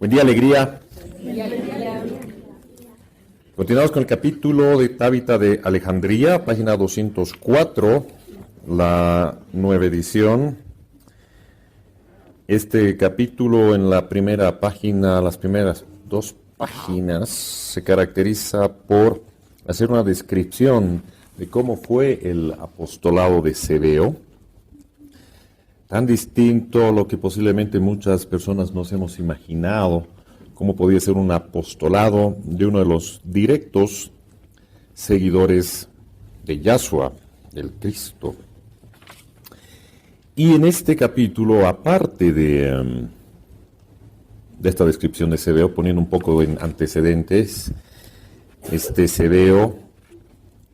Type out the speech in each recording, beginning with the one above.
Buen día, alegría. Continuamos con el capítulo de Tabita de Alejandría, página 204, la nueva edición. Este capítulo en la primera página, las primeras dos páginas, se caracteriza por hacer una descripción de cómo fue el apostolado de Cebeo. Tan distinto a lo que posiblemente muchas personas nos hemos imaginado, cómo podía ser un apostolado de uno de los directos seguidores de Yahshua, del Cristo. Y en este capítulo, aparte de esta descripción de Cebeo, poniendo un poco en antecedentes, Cebeo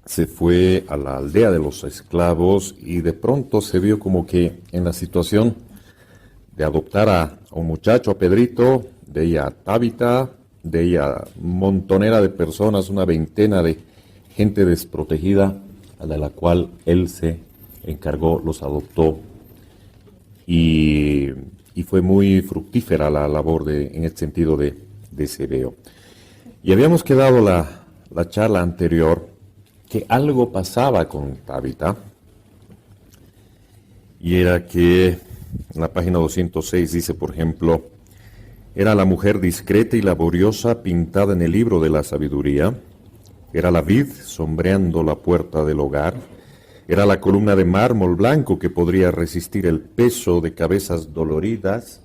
se fue a la aldea de los esclavos y de pronto se vio como que en la situación de adoptar a un muchacho, a Pedrito, de ella a Tabita, de ella montonera de personas, una veintena de gente desprotegida, de la cual él se encargó, los adoptó. Y fue muy fructífera la labor en este sentido de Cebeo. Y habíamos quedado la charla anterior que algo pasaba con Tabita, y era que en la página 206 dice, por ejemplo, era la mujer discreta y laboriosa pintada en el libro de la sabiduría, era la vid sombreando la puerta del hogar, era la columna de mármol blanco que podría resistir el peso de cabezas doloridas,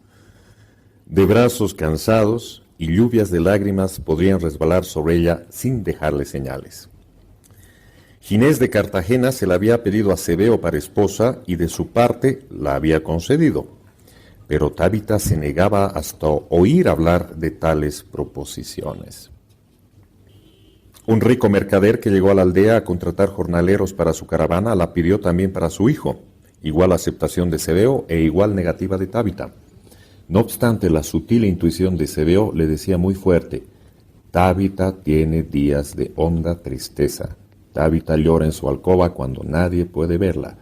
de brazos cansados, y lluvias de lágrimas podrían resbalar sobre ella sin dejarle señales. Ginés de Cartagena se la había pedido a Cebeo para esposa y de su parte la había concedido, pero Tabita se negaba hasta oír hablar de tales proposiciones. Un rico mercader que llegó a la aldea a contratar jornaleros para su caravana la pidió también para su hijo, igual aceptación de Cebeo e igual negativa de Tabita. No obstante, la sutil intuición de Cebeo le decía muy fuerte: Tabita tiene días de honda tristeza. Tabita llora en su alcoba cuando nadie puede verla.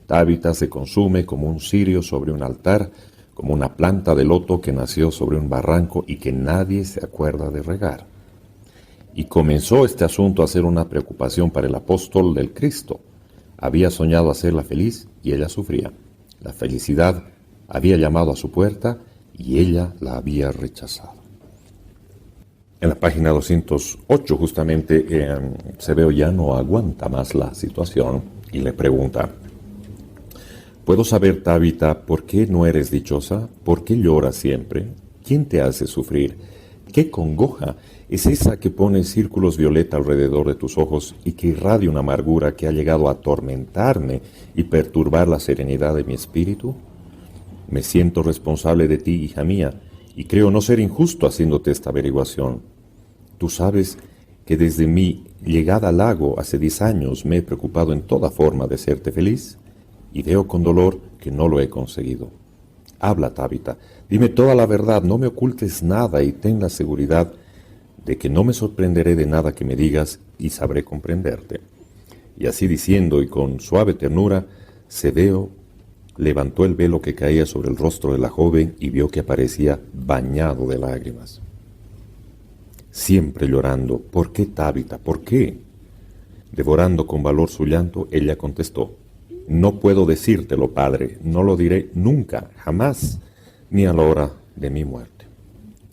Tabita se consume como un cirio sobre un altar, como una planta de loto que nació sobre un barranco y que nadie se acuerda de regar. Y comenzó este asunto a ser una preocupación para el apóstol del Cristo. Había soñado hacerla feliz y ella sufría. La felicidad había llamado a su puerta y ella la había rechazado. En la página 208 justamente Cebeo ya no aguanta más la situación y le pregunta: ¿puedo saber, Tabita, por qué no eres dichosa? ¿Por qué lloras siempre? ¿Quién te hace sufrir? ¿Qué congoja es esa que pone círculos violeta alrededor de tus ojos y que irradia una amargura que ha llegado a atormentarme y perturbar la serenidad de mi espíritu? Me siento responsable de ti, hija mía, y creo no ser injusto haciéndote esta averiguación. Tú sabes que desde mi llegada al lago hace 10 años me he preocupado en toda forma de hacerte feliz, y veo con dolor que no lo he conseguido. Habla, Tabita, dime toda la verdad, no me ocultes nada y ten la seguridad de que no me sorprenderé de nada que me digas y sabré comprenderte. Y así diciendo y con suave ternura, Cebeo levantó el velo que caía sobre el rostro de la joven y vio que aparecía bañado de lágrimas. Siempre llorando: ¿por qué, Tabita? ¿Por qué? Devorando con valor su llanto, ella contestó: no puedo decírtelo, padre, no lo diré nunca, jamás, ni a la hora de mi muerte.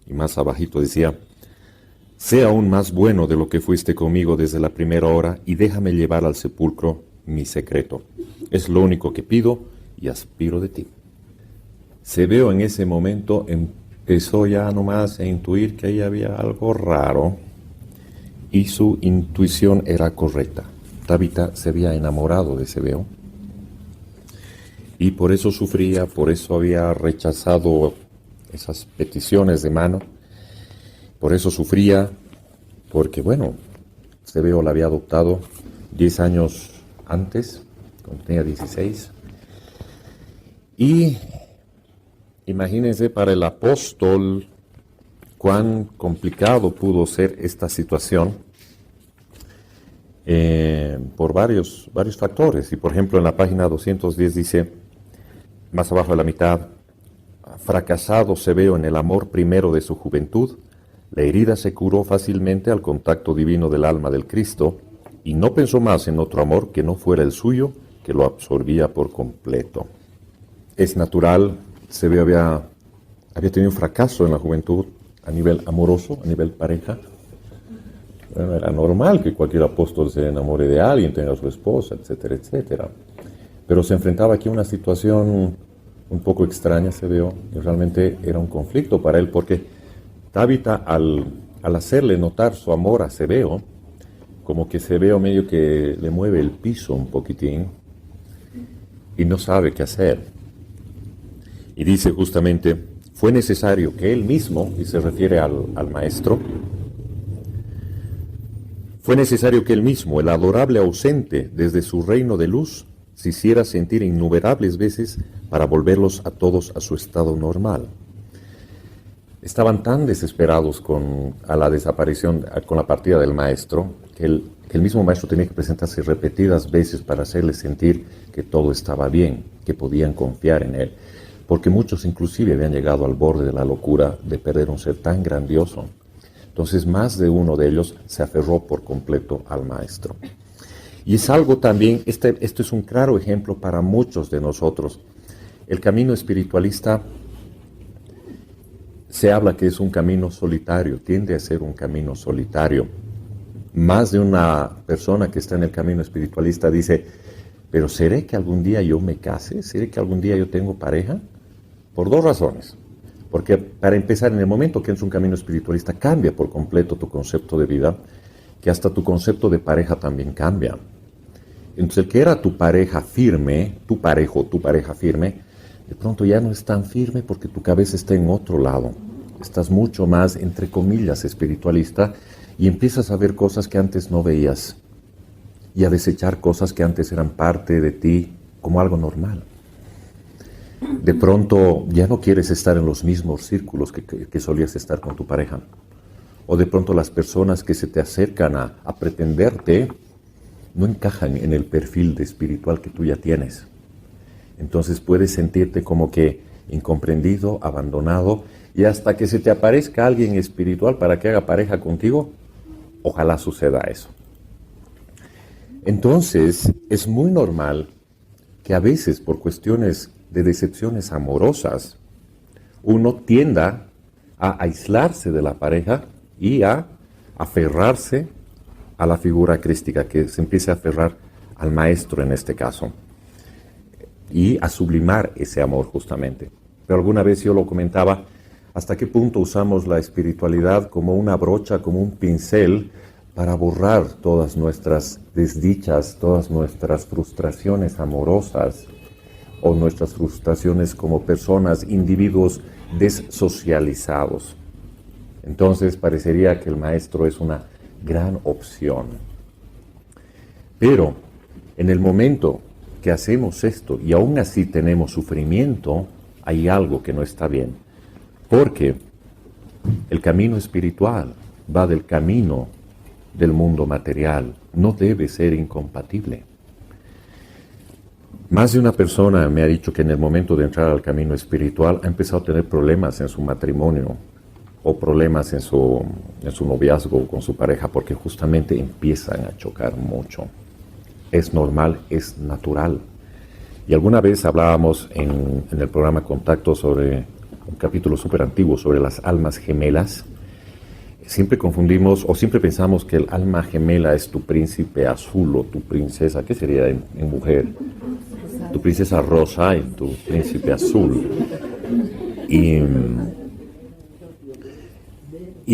Y más abajito decía: sé aún más bueno de lo que fuiste conmigo desde la primera hora y déjame llevar al sepulcro mi secreto. Es lo único que pido y aspiro de ti. Cebeo en ese momento empezó ya nomás a intuir que ahí había algo raro, y su intuición era correcta. Tabita se había enamorado de Cebeo y por eso sufría, por eso había rechazado esas peticiones de mano, por eso sufría, porque bueno, Cebeo la había adoptado 10 años antes, cuando tenía 16. Y imagínense para el apóstol cuán complicado pudo ser esta situación por varios factores. Y por ejemplo en la página 210 dice, más abajo de la mitad, fracasado Cebeo en el amor primero de su juventud, la herida se curó fácilmente al contacto divino del alma del Cristo y no pensó más en otro amor que no fuera el suyo, que lo absorbía por completo. Es natural, Cebeo había tenido un fracaso en la juventud a nivel amoroso, a nivel pareja. Bueno, era normal que cualquier apóstol se enamore de alguien, tenga a su esposa, etcétera, etcétera. Pero se enfrentaba aquí a una situación un poco extraña, Cebeo, y realmente era un conflicto para él, porque Tabita, al hacerle notar su amor a Cebeo, como que Cebeo medio que le mueve el piso un poquitín y no sabe qué hacer. Y dice justamente, fue necesario que él mismo, y se refiere al maestro, fue necesario que él mismo, el adorable ausente desde su reino de luz, se hiciera sentir innumerables veces para volverlos a todos a su estado normal. Estaban tan desesperados a la desaparición, con la partida del maestro, que el mismo maestro tenía que presentarse repetidas veces para hacerles sentir que todo estaba bien, que podían confiar en él, porque muchos inclusive habían llegado al borde de la locura de perder un ser tan grandioso. Entonces más de uno de ellos se aferró por completo al maestro. Y es algo también, esto es un claro ejemplo para muchos de nosotros. El camino espiritualista se habla que es un camino solitario, tiende a ser un camino solitario. Más de una persona que está en el camino espiritualista dice, pero ¿seré que algún día yo me case? ¿Seré que algún día yo tengo pareja? Por dos razones. Porque para empezar, en el momento que es un camino espiritualista, cambia por completo tu concepto de vida, que hasta tu concepto de pareja también cambia. Entonces el que era tu pareja firme, tu pareja firme, de pronto ya no es tan firme porque tu cabeza está en otro lado. Estás mucho más, entre comillas, espiritualista y empiezas a ver cosas que antes no veías y a desechar cosas que antes eran parte de ti como algo normal. De pronto ya no quieres estar en los mismos círculos que solías estar con tu pareja. O de pronto las personas que se te acercan a pretenderte no encajan en el perfil de espiritual que tú ya tienes. Entonces puedes sentirte como que incomprendido, abandonado, y hasta que se te aparezca alguien espiritual para que haga pareja contigo, ojalá suceda eso. Entonces es muy normal que a veces por cuestiones de decepciones amorosas, uno tienda a aislarse de la pareja y a aferrarse a la figura crística, que se empiece a aferrar al maestro en este caso, y a sublimar ese amor justamente. Pero alguna vez yo lo comentaba, hasta qué punto usamos la espiritualidad como una brocha, como un pincel, para borrar todas nuestras desdichas, todas nuestras frustraciones amorosas, o nuestras frustraciones como personas, individuos dessocializados. Entonces parecería que el maestro es una gran opción. Pero en el momento que hacemos esto y aún así tenemos sufrimiento, hay algo que no está bien. Porque el camino espiritual va del camino del mundo material, no debe ser incompatible. Más de una persona me ha dicho que en el momento de entrar al camino espiritual ha empezado a tener problemas en su matrimonio o problemas en su noviazgo con su pareja porque justamente empiezan a chocar mucho. Es normal, es natural. Y alguna vez hablábamos en el programa Contacto sobre un capítulo súper antiguo sobre las almas gemelas. Siempre confundimos o siempre pensamos que el alma gemela es tu príncipe azul o tu princesa, ¿qué sería en mujer? Tu princesa rosa y tu príncipe azul. Y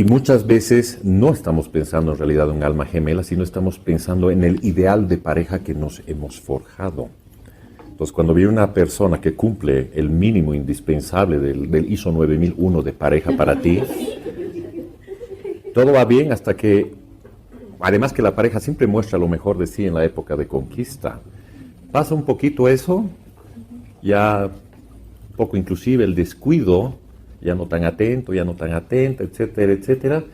muchas veces no estamos pensando en realidad en un alma gemela, sino estamos pensando en el ideal de pareja que nos hemos forjado. Entonces, cuando viene una persona que cumple el mínimo indispensable del ISO 9001 de pareja para ti, todo va bien hasta que, además que la pareja siempre muestra lo mejor de sí en la época de conquista. Pasa un poquito eso, ya un poco inclusive el descuido, ya no tan atento, ya no tan atenta, etcétera, etcétera,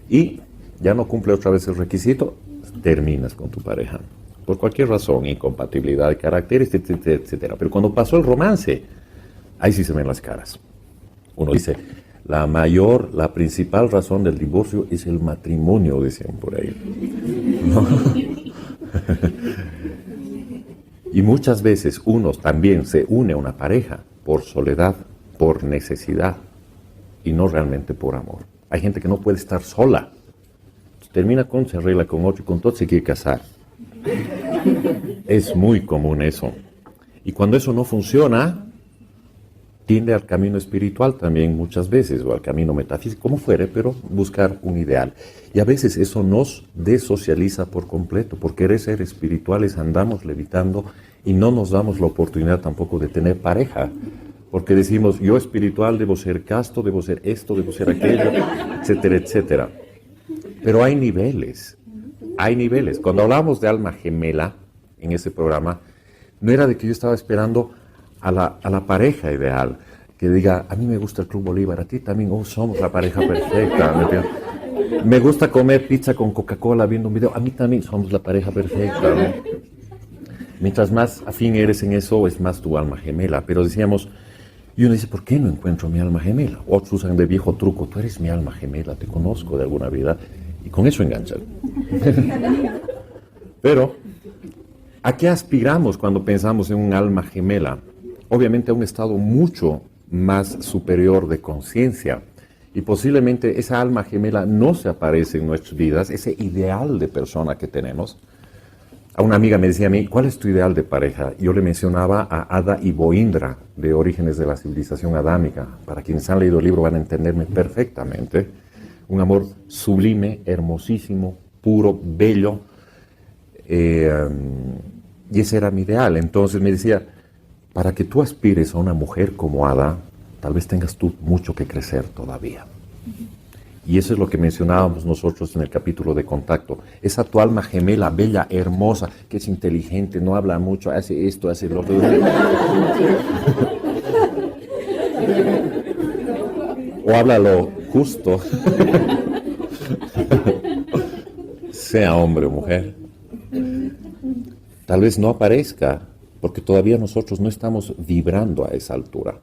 y ya no cumple otra vez el requisito, terminas con tu pareja. Por cualquier razón, incompatibilidad de caracteres, etcétera, etcétera. Pero cuando pasó el romance, ahí sí se ven las caras. Uno dice, la principal razón del divorcio es el matrimonio, decían por ahí. ¿No? Y muchas veces uno también se une a una pareja por soledad, por necesidad, y no realmente por amor. Hay gente que no puede estar sola. Termina con, se arregla con otro y con todo se quiere casar. Es muy común eso. Y cuando eso no funciona, tiende al camino espiritual también muchas veces, o al camino metafísico, como fuere, pero buscar un ideal. Y a veces eso nos desocializa por completo. Por querer ser espirituales andamos levitando y no nos damos la oportunidad tampoco de tener pareja. Porque decimos, yo espiritual debo ser casto, debo ser esto, debo ser aquello, etcétera, etcétera. Pero hay niveles, hay niveles. Cuando hablamos de alma gemela en ese programa, no era de que yo estaba esperando a la pareja ideal, que diga, a mí me gusta el Club Bolívar, a ti también, somos la pareja perfecta. Me gusta comer pizza con Coca-Cola viendo un video, a mí también somos la pareja perfecta, ¿no? Mientras más afín eres en eso, es más tu alma gemela. Pero decíamos, y uno dice, ¿por qué no encuentro mi alma gemela? Otros usan de viejo truco, tú eres mi alma gemela, te conozco de alguna vida, y con eso enganchan. Pero, ¿a qué aspiramos cuando pensamos en un alma gemela? Obviamente a un estado mucho más superior de conciencia. Y posiblemente esa alma gemela no se aparece en nuestras vidas, ese ideal de persona que tenemos. A una amiga me decía a mí, ¿cuál es tu ideal de pareja? Yo le mencionaba a Ada y Boindra, de Orígenes de la Civilización Adámica. Para quienes han leído el libro van a entenderme perfectamente. Un amor sublime, hermosísimo, puro, bello. Y ese era mi ideal. Entonces me decía, para que tú aspires a una mujer como Ada, tal vez tengas tú mucho que crecer todavía. Y eso es lo que mencionábamos nosotros en el capítulo de Contacto. Esa tu alma gemela, bella, hermosa, que es inteligente, no habla mucho, hace esto, hace lo otro. O habla lo justo. Sea hombre o mujer. Tal vez no aparezca, porque todavía nosotros no estamos vibrando a esa altura.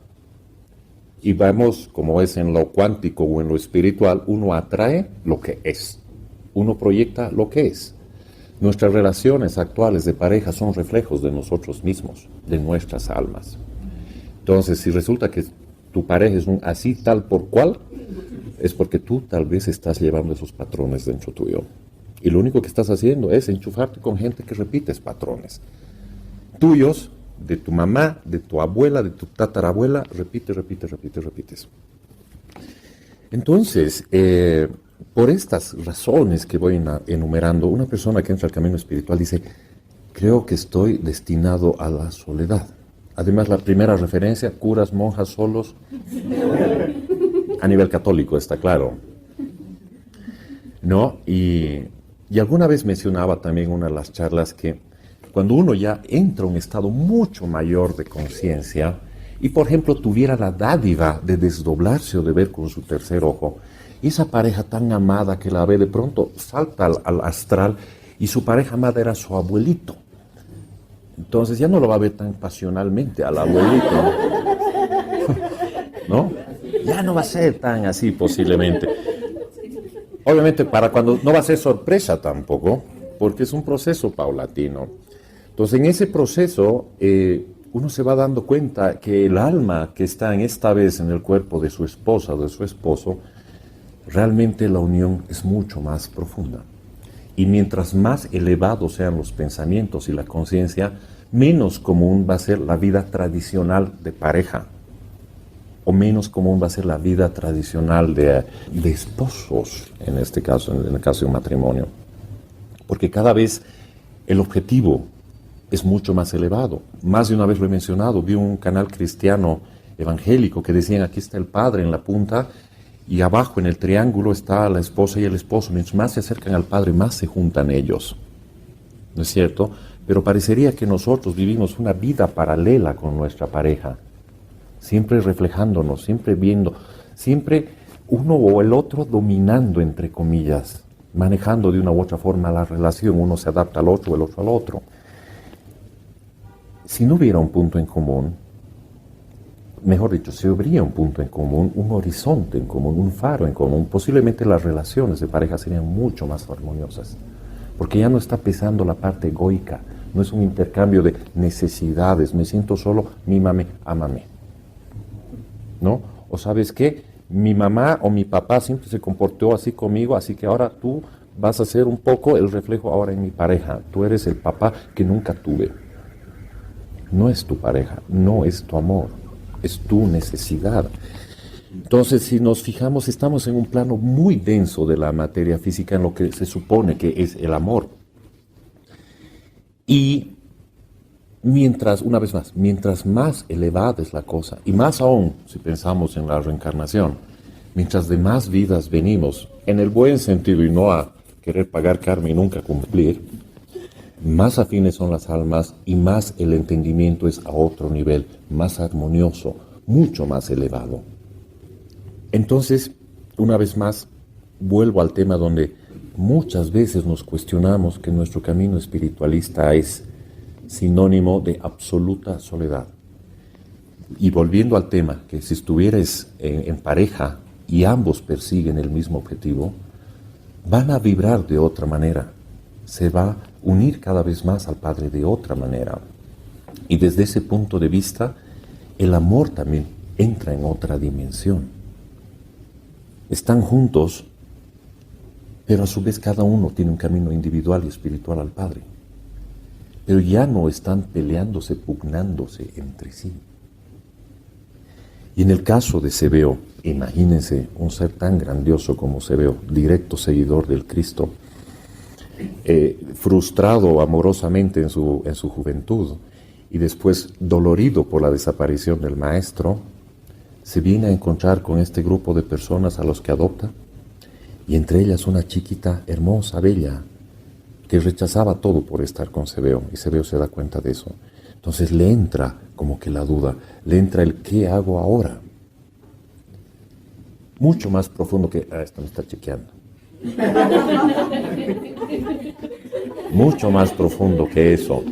Y vamos, como es en lo cuántico o en lo espiritual, uno atrae lo que es. Uno proyecta lo que es. Nuestras relaciones actuales de pareja son reflejos de nosotros mismos, de nuestras almas. Entonces, si resulta que tu pareja es un así tal por cual, es porque tú tal vez estás llevando esos patrones dentro tuyo. Y lo único que estás haciendo es enchufarte con gente que repites patrones tuyos, de tu mamá, de tu abuela, de tu tatarabuela, repites. Entonces, por estas razones que voy enumerando, una persona que entra al camino espiritual dice, creo que estoy destinado a la soledad. Además, la primera referencia, curas, monjas, solos, a nivel católico, está claro. ¿No? Y alguna vez mencionaba también en una de las charlas que cuando uno ya entra a un estado mucho mayor de conciencia y, por ejemplo, tuviera la dádiva de desdoblarse o de ver con su tercer ojo, y esa pareja tan amada que la ve de pronto salta al astral y su pareja amada era su abuelito. Entonces ya no lo va a ver tan pasionalmente al abuelito, ¿no? Ya no va a ser tan así posiblemente. Obviamente para cuando no va a ser sorpresa tampoco, porque es un proceso paulatino. Entonces, en ese proceso, uno se va dando cuenta que el alma que está en esta vez en el cuerpo de su esposa o de su esposo, realmente la unión es mucho más profunda. Y mientras más elevados sean los pensamientos y la conciencia, menos común va a ser la vida tradicional de pareja, o menos común va a ser la vida tradicional de esposos, en este caso, en el caso de un matrimonio. Porque cada vez el objetivo es mucho más elevado. Más de una vez lo he mencionado, vi un canal cristiano evangélico que decían, aquí está el padre en la punta y abajo en el triángulo está la esposa y el esposo. Mientras más se acercan al padre, más se juntan ellos. ¿No es cierto? Pero parecería que nosotros vivimos una vida paralela con nuestra pareja, siempre reflejándonos, siempre viendo, siempre uno o el otro dominando, entre comillas, manejando de una u otra forma la relación. Uno se adapta al otro, el otro al otro. Si no hubiera un punto en común, mejor dicho, se abría un punto en común, un horizonte en común, un faro en común. Posiblemente las relaciones de pareja serían mucho más armoniosas, porque ya no está pesando la parte egoica, no es un intercambio de necesidades, me siento solo, mímame, ámame, ¿no? O ¿sabes qué? Mi mamá o mi papá siempre se comportó así conmigo, así que ahora tú vas a ser un poco el reflejo ahora en mi pareja. Tú eres el papá que nunca tuve. No es tu pareja, no es tu amor, es tu necesidad. Entonces, si nos fijamos, estamos en un plano muy denso de la materia física, en lo que se supone que es el amor. Y mientras, una vez más, mientras más elevada es la cosa, y más aún si pensamos en la reencarnación, mientras de más vidas venimos, en el buen sentido y no a querer pagar karma y nunca cumplir, más afines son las almas y más el entendimiento es a otro nivel, más armonioso, mucho más elevado. Entonces, una vez más, vuelvo al tema donde muchas veces nos cuestionamos que nuestro camino espiritualista es sinónimo de absoluta soledad. Y volviendo al tema, que si estuvieras en pareja y ambos persiguen el mismo objetivo, van a vibrar de otra manera. Se va a unir cada vez más al Padre de otra manera. Y desde ese punto de vista, el amor también entra en otra dimensión. Están juntos, pero a su vez cada uno tiene un camino individual y espiritual al Padre. Pero ya no están peleándose, pugnándose entre sí. Y en el caso de Cebeo, imagínense un ser tan grandioso como Cebeo, directo seguidor del Cristo, frustrado amorosamente en su juventud y después dolorido por la desaparición del maestro, se viene a encontrar con este grupo de personas a los que adopta, y entre ellas una chiquita hermosa, bella, que rechazaba todo por estar con Cebeo, y Cebeo se da cuenta de eso. Entonces le entra como que la duda, le entra el ¿qué hago ahora? Mucho más profundo que, esto me está chequeando. Mucho más profundo que eso.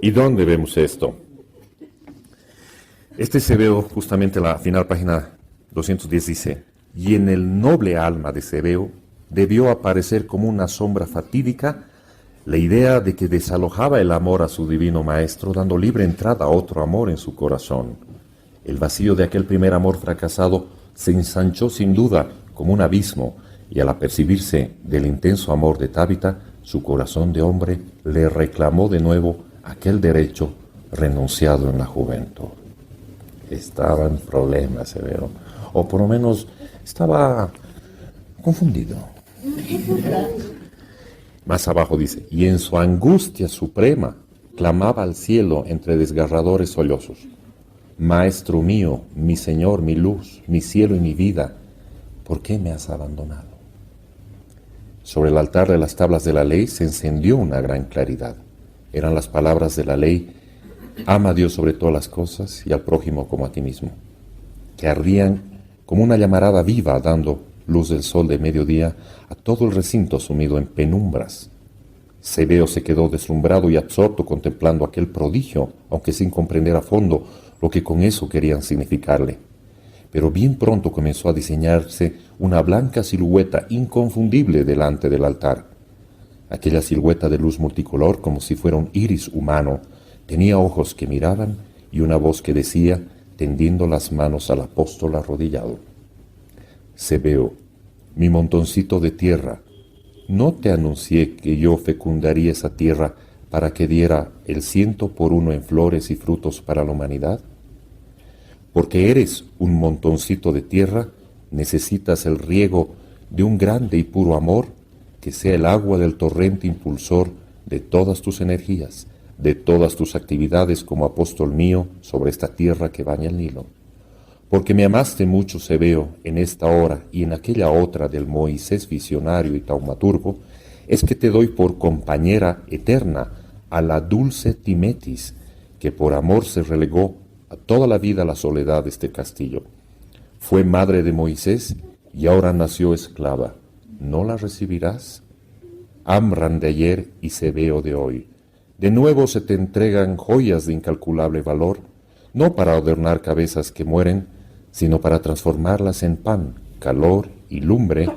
¿Y dónde vemos esto? Este Cebeo, justamente la final página 210 dice, y en el noble alma de Cebeo debió aparecer como una sombra fatídica la idea de que desalojaba el amor a su divino maestro, dando libre entrada a otro amor en su corazón. El vacío de aquel primer amor fracasado se ensanchó sin duda como un abismo, y al apercibirse del intenso amor de Tábita, su corazón de hombre le reclamó de nuevo aquel derecho renunciado en la juventud. Estaba en problemas, Cebeo, o por lo menos estaba confundido. Más abajo dice, y en su angustia suprema clamaba al cielo entre desgarradores sollozos, Maestro mío, mi Señor, mi luz, mi cielo y mi vida, ¿por qué me has abandonado? Sobre el altar de las tablas de la ley se encendió una gran claridad. Eran las palabras de la ley, ama a Dios sobre todas las cosas y al prójimo como a ti mismo, que ardían como una llamarada viva dando luz del sol de mediodía a todo el recinto sumido en penumbras. Cebeo se quedó deslumbrado y absorto contemplando aquel prodigio, aunque sin comprender a fondo lo que con eso querían significarle. Pero bien pronto comenzó a diseñarse una blanca silueta inconfundible delante del altar. Aquella silueta de luz multicolor, como si fuera un iris humano, tenía ojos que miraban y una voz que decía, tendiendo las manos al apóstol arrodillado, Cebeo, mi montoncito de tierra, ¿no te anuncié que yo fecundaría esa tierra para que diera el 100 por 1 en flores y frutos para la humanidad? Porque eres un montoncito de tierra, necesitas el riego de un grande y puro amor que sea el agua del torrente impulsor de todas tus energías, de todas tus actividades como apóstol mío sobre esta tierra que baña el Nilo. Porque me amaste mucho, Cebeo, en esta hora y en aquella otra del Moisés visionario y taumaturgo, es que te doy por compañera eterna a la dulce Timetis, que por amor se relegó a toda la vida a la soledad de este castillo. Fue madre de Moisés y ahora nació esclava. ¿No la recibirás? Amram de ayer y Cebeo de hoy. De nuevo se te entregan joyas de incalculable valor, no para adornar cabezas que mueren, sino para transformarlas en pan, calor y lumbre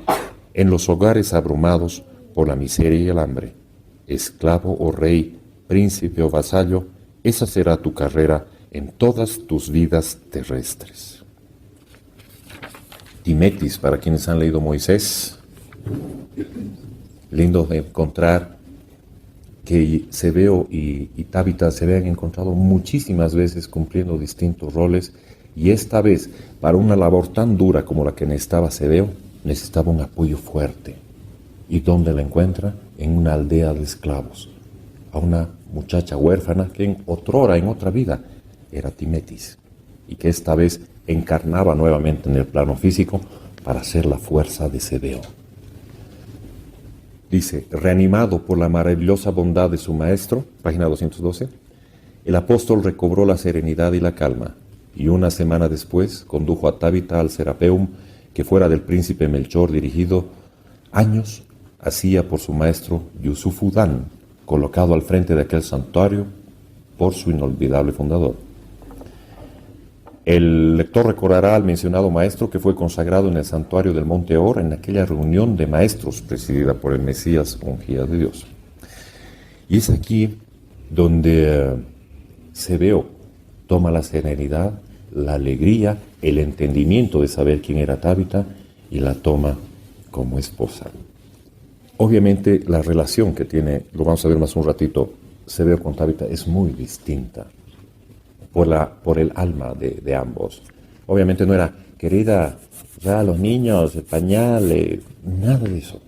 en los hogares abrumados por la miseria y el hambre. Esclavo o rey, príncipe o vasallo, esa será tu carrera en todas tus vidas terrestres. Timetis, para quienes han leído Moisés, lindo de encontrar que Cebeo y Tabita se habían encontrado muchísimas veces cumpliendo distintos roles, y esta vez, para una labor tan dura como la que necesitaba Cebeo, necesitaba un apoyo fuerte. ¿Y dónde la encuentra? En una aldea de esclavos, a una muchacha huérfana que en otra vida, era Timetis, y que esta vez encarnaba nuevamente en el plano físico para ser la fuerza de Cebeo. Dice, reanimado por la maravillosa bondad de su maestro, página 212, el apóstol recobró la serenidad y la calma, y una semana después condujo a Tabita al Serapeum, que fuera del príncipe Melchor dirigido años hacía por su maestro Yusufudán, colocado al frente de aquel santuario por su inolvidable fundador. El lector recordará al mencionado maestro que fue consagrado en el santuario del Monte Or en aquella reunión de maestros presidida por el Mesías ungido de Dios. Y es aquí donde Cebeo toma la serenidad, la alegría, el entendimiento de saber quién era Tabita y la toma como esposa. Obviamente la relación que tiene, lo vamos a ver más un ratito, Cebeo con Tabita es muy distinta por el alma de ambos. Obviamente no era, querida, ya los niños, el pañal, nada de eso.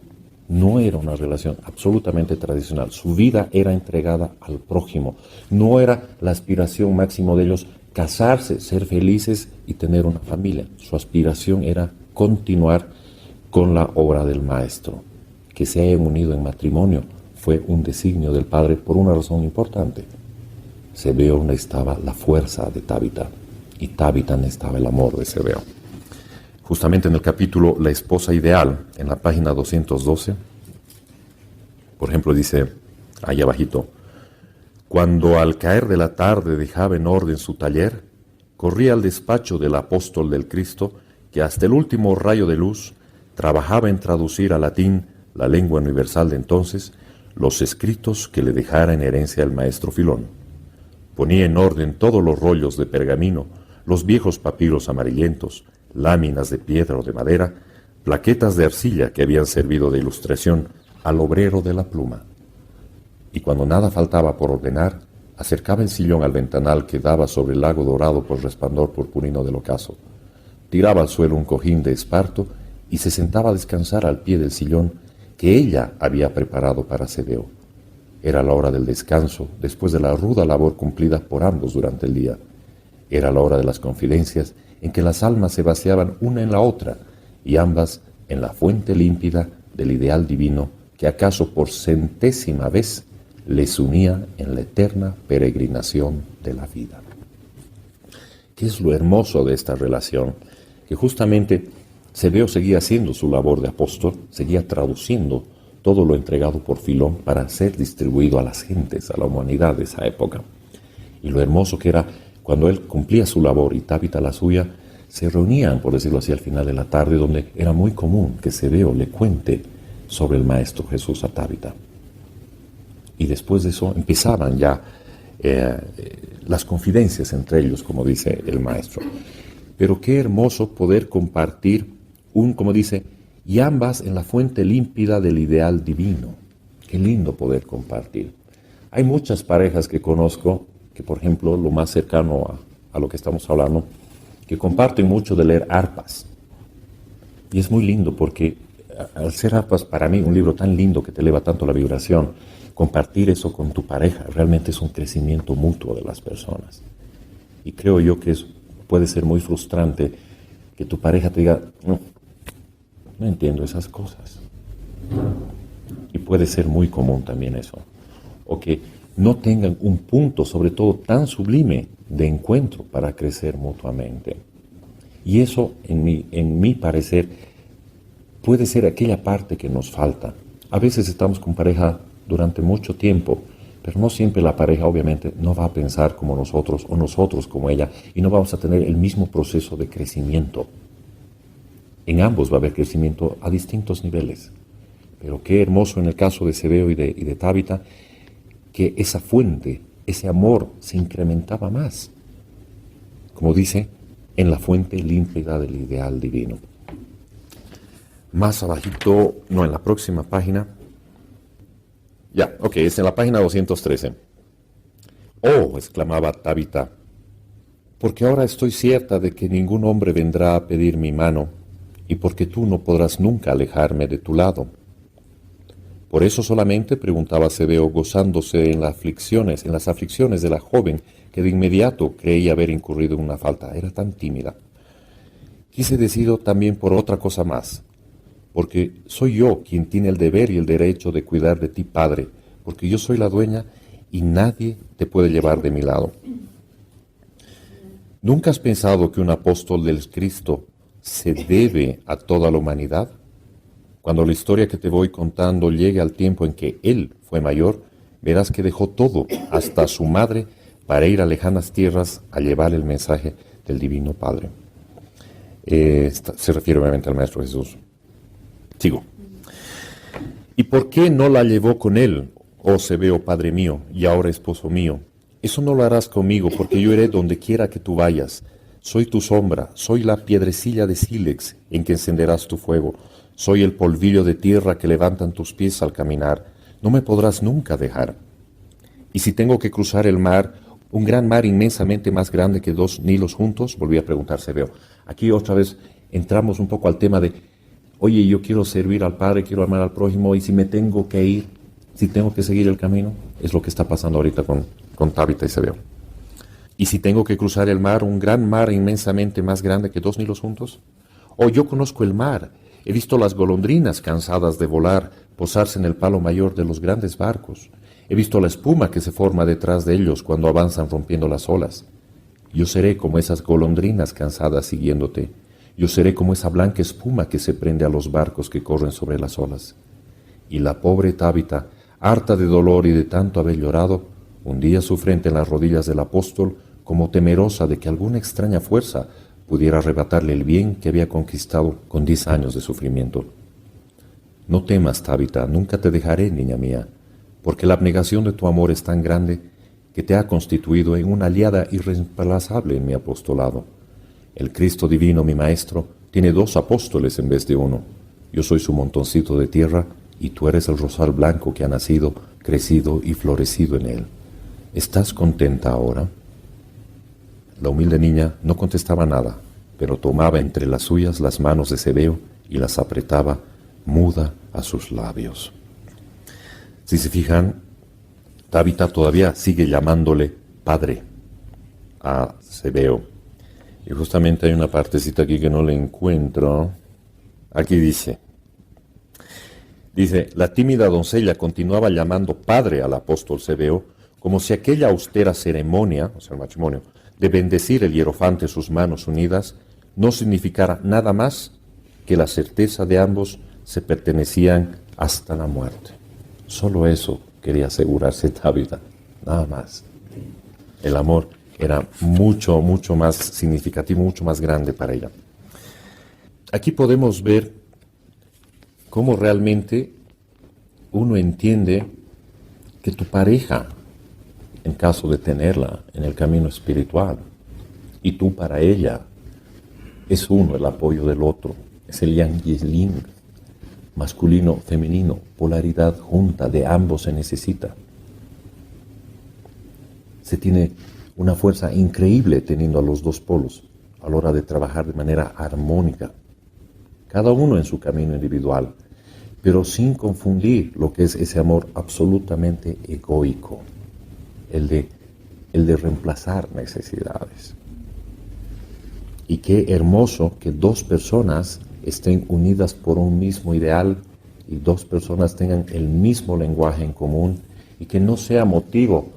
No era una relación absolutamente tradicional. Su vida era entregada al prójimo. No era la aspiración máxima de ellos casarse, ser felices y tener una familia. Su aspiración era continuar con la obra del maestro. Que se hayan unido en matrimonio fue un designio del Padre por una razón importante. Cebeo necesitaba la fuerza de Tabita y Tabita necesitaba el amor de Cebeo. Justamente en el capítulo La esposa ideal, en la página 212, por ejemplo, dice ahí abajito, cuando al caer de la tarde dejaba en orden su taller, corría al despacho del apóstol del Cristo, que hasta el último rayo de luz trabajaba en traducir al latín, la lengua universal de entonces, los escritos que le dejara en herencia el maestro Filón. Ponía en orden todos los rollos de pergamino, los viejos papiros amarillentos, láminas de piedra o de madera, plaquetas de arcilla que habían servido de ilustración al obrero de la pluma. Y cuando nada faltaba por ordenar, acercaba el sillón al ventanal que daba sobre el lago dorado por el resplandor purpurino del ocaso. Tiraba al suelo un cojín de esparto y se sentaba a descansar al pie del sillón que ella había preparado para Cebeo. Era la hora del descanso, después de la ruda labor cumplida por ambos durante el día. Era la hora de las confidencias, en que las almas se vaciaban una en la otra, y ambas en la fuente límpida del ideal divino que acaso por centésima vez les unía en la eterna peregrinación de la vida. ¿Qué es lo hermoso de esta relación? Que justamente Cebeo seguía haciendo su labor de apóstol, seguía traduciendo todo lo entregado por Filón para ser distribuido a las gentes, a la humanidad de esa época. Y lo hermoso que era, cuando él cumplía su labor y Tabita la suya, se reunían, por decirlo así, al final de la tarde, donde era muy común que Cebeo le cuente sobre el Maestro Jesús a Tabita. Y después de eso empezaban ya las confidencias entre ellos, como dice el Maestro. Pero qué hermoso poder compartir como dice, y ambas en la fuente límpida del ideal divino. Qué lindo poder compartir. Hay muchas parejas que conozco, que por ejemplo, lo más cercano a lo que estamos hablando, que comparten mucho de leer arpas. Y es muy lindo porque al ser arpas, para mí, un libro tan lindo que te eleva tanto la vibración, compartir eso con tu pareja realmente es un crecimiento mutuo de las personas. Y creo yo que puede ser muy frustrante que tu pareja te diga, no entiendo esas cosas. Y puede ser muy común también eso. O que no tengan un punto, sobre todo tan sublime, de encuentro para crecer mutuamente. Y eso, en mi parecer, puede ser aquella parte que nos falta. A veces estamos con pareja durante mucho tiempo, Pero no siempre la pareja, obviamente, no va a pensar como nosotros o nosotros como ella, y no vamos a tener el mismo proceso de crecimiento. En ambos va a haber crecimiento a distintos niveles. Pero qué hermoso en el caso de Cebeo y de Tabita, que esa fuente, ese amor se incrementaba más. Como dice, en la fuente límpida del ideal divino. Más abajito, no, en la próxima página. Ya, ok, es en la página 213. Oh, exclamaba Tabita, porque ahora estoy cierta de que ningún hombre vendrá a pedir mi mano, y porque tú no podrás nunca alejarme de tu lado. Por eso solamente, preguntaba Cebeo, gozándose en las aflicciones de la joven, que de inmediato creía haber incurrido en una falta. Era tan tímida. Quise decirlo también por otra cosa más, porque soy yo quien tiene el deber y el derecho de cuidar de ti, Padre, porque yo soy la dueña y nadie te puede llevar de mi lado. ¿Nunca has pensado que un apóstol del Cristo se debe a toda la humanidad? Cuando la historia que te voy contando llegue al tiempo en que él fue mayor, verás que dejó todo, hasta a su madre, para ir a lejanas tierras a llevar el mensaje del Divino Padre. Se refiere obviamente al Maestro Jesús. Sigo. ¿Y por qué no la llevó con él, oh Cebeo, Padre mío, y ahora esposo mío? Eso no lo harás conmigo, porque yo iré donde quiera que tú vayas. Soy tu sombra, soy la piedrecilla de sílex en que encenderás tu fuego. Soy el polvillo de tierra que levantan tus pies al caminar. No me podrás nunca dejar. Y si tengo que cruzar el mar, un gran mar inmensamente más grande que 2 Nilos juntos, volví a preguntar Cebeo. Aquí otra vez entramos un poco al tema de, oye, yo quiero servir al Padre, quiero amar al prójimo, y si me tengo que ir, si tengo que seguir el camino, es lo que está pasando ahorita con Tabita y Cebeo. Y si tengo que cruzar el mar, un gran mar inmensamente más grande que 2 Nilos juntos. Oh, yo conozco el mar, he visto las golondrinas cansadas de volar, posarse en el palo mayor de los grandes barcos. He visto la espuma que se forma detrás de ellos cuando avanzan rompiendo las olas. Yo seré como esas golondrinas cansadas siguiéndote. Yo seré como esa blanca espuma que se prende a los barcos que corren sobre las olas. Y la pobre Tabita, harta de dolor y de tanto haber llorado, hundía su frente en las rodillas del apóstol, como temerosa de que alguna extraña fuerza pudiera arrebatarle el bien que había conquistado con 10 años de sufrimiento. No temas, Tabita, nunca te dejaré, niña mía, porque la abnegación de tu amor es tan grande que te ha constituido en una aliada irreemplazable en mi apostolado. El Cristo divino, mi Maestro, tiene 2 apóstoles en vez de 1. Yo soy su montoncito de tierra y tú eres el rosal blanco que ha nacido, crecido y florecido en él. ¿Estás contenta ahora? La humilde niña no contestaba nada, pero tomaba entre las suyas las manos de Cebeo y las apretaba, muda, a sus labios. Si se fijan, Tabita todavía sigue llamándole Padre a Cebeo. Y justamente hay una partecita aquí que no le encuentro. Aquí dice, la tímida doncella continuaba llamando Padre al apóstol Cebeo, como si aquella austera ceremonia, o sea, el matrimonio, de bendecir el hierofante sus manos unidas, no significara nada más que la certeza de ambos se pertenecían hasta la muerte. Solo eso quería asegurarse Tabita, nada más. El amor era mucho, mucho más significativo, mucho más grande para ella. Aquí podemos ver cómo realmente uno entiende que tu pareja, en caso de tenerla en el camino espiritual, y tú para ella, es uno el apoyo del otro, es el yang y el yin, masculino, femenino, polaridad junta, de ambos se necesita. Se tiene una fuerza increíble teniendo a los 2 polos a la hora de trabajar de manera armónica, cada uno en su camino individual, pero sin confundir lo que es ese amor absolutamente egoico, el de reemplazar necesidades. Y qué hermoso que 2 personas estén unidas por un mismo ideal y 2 personas tengan el mismo lenguaje en común y que no sea motivo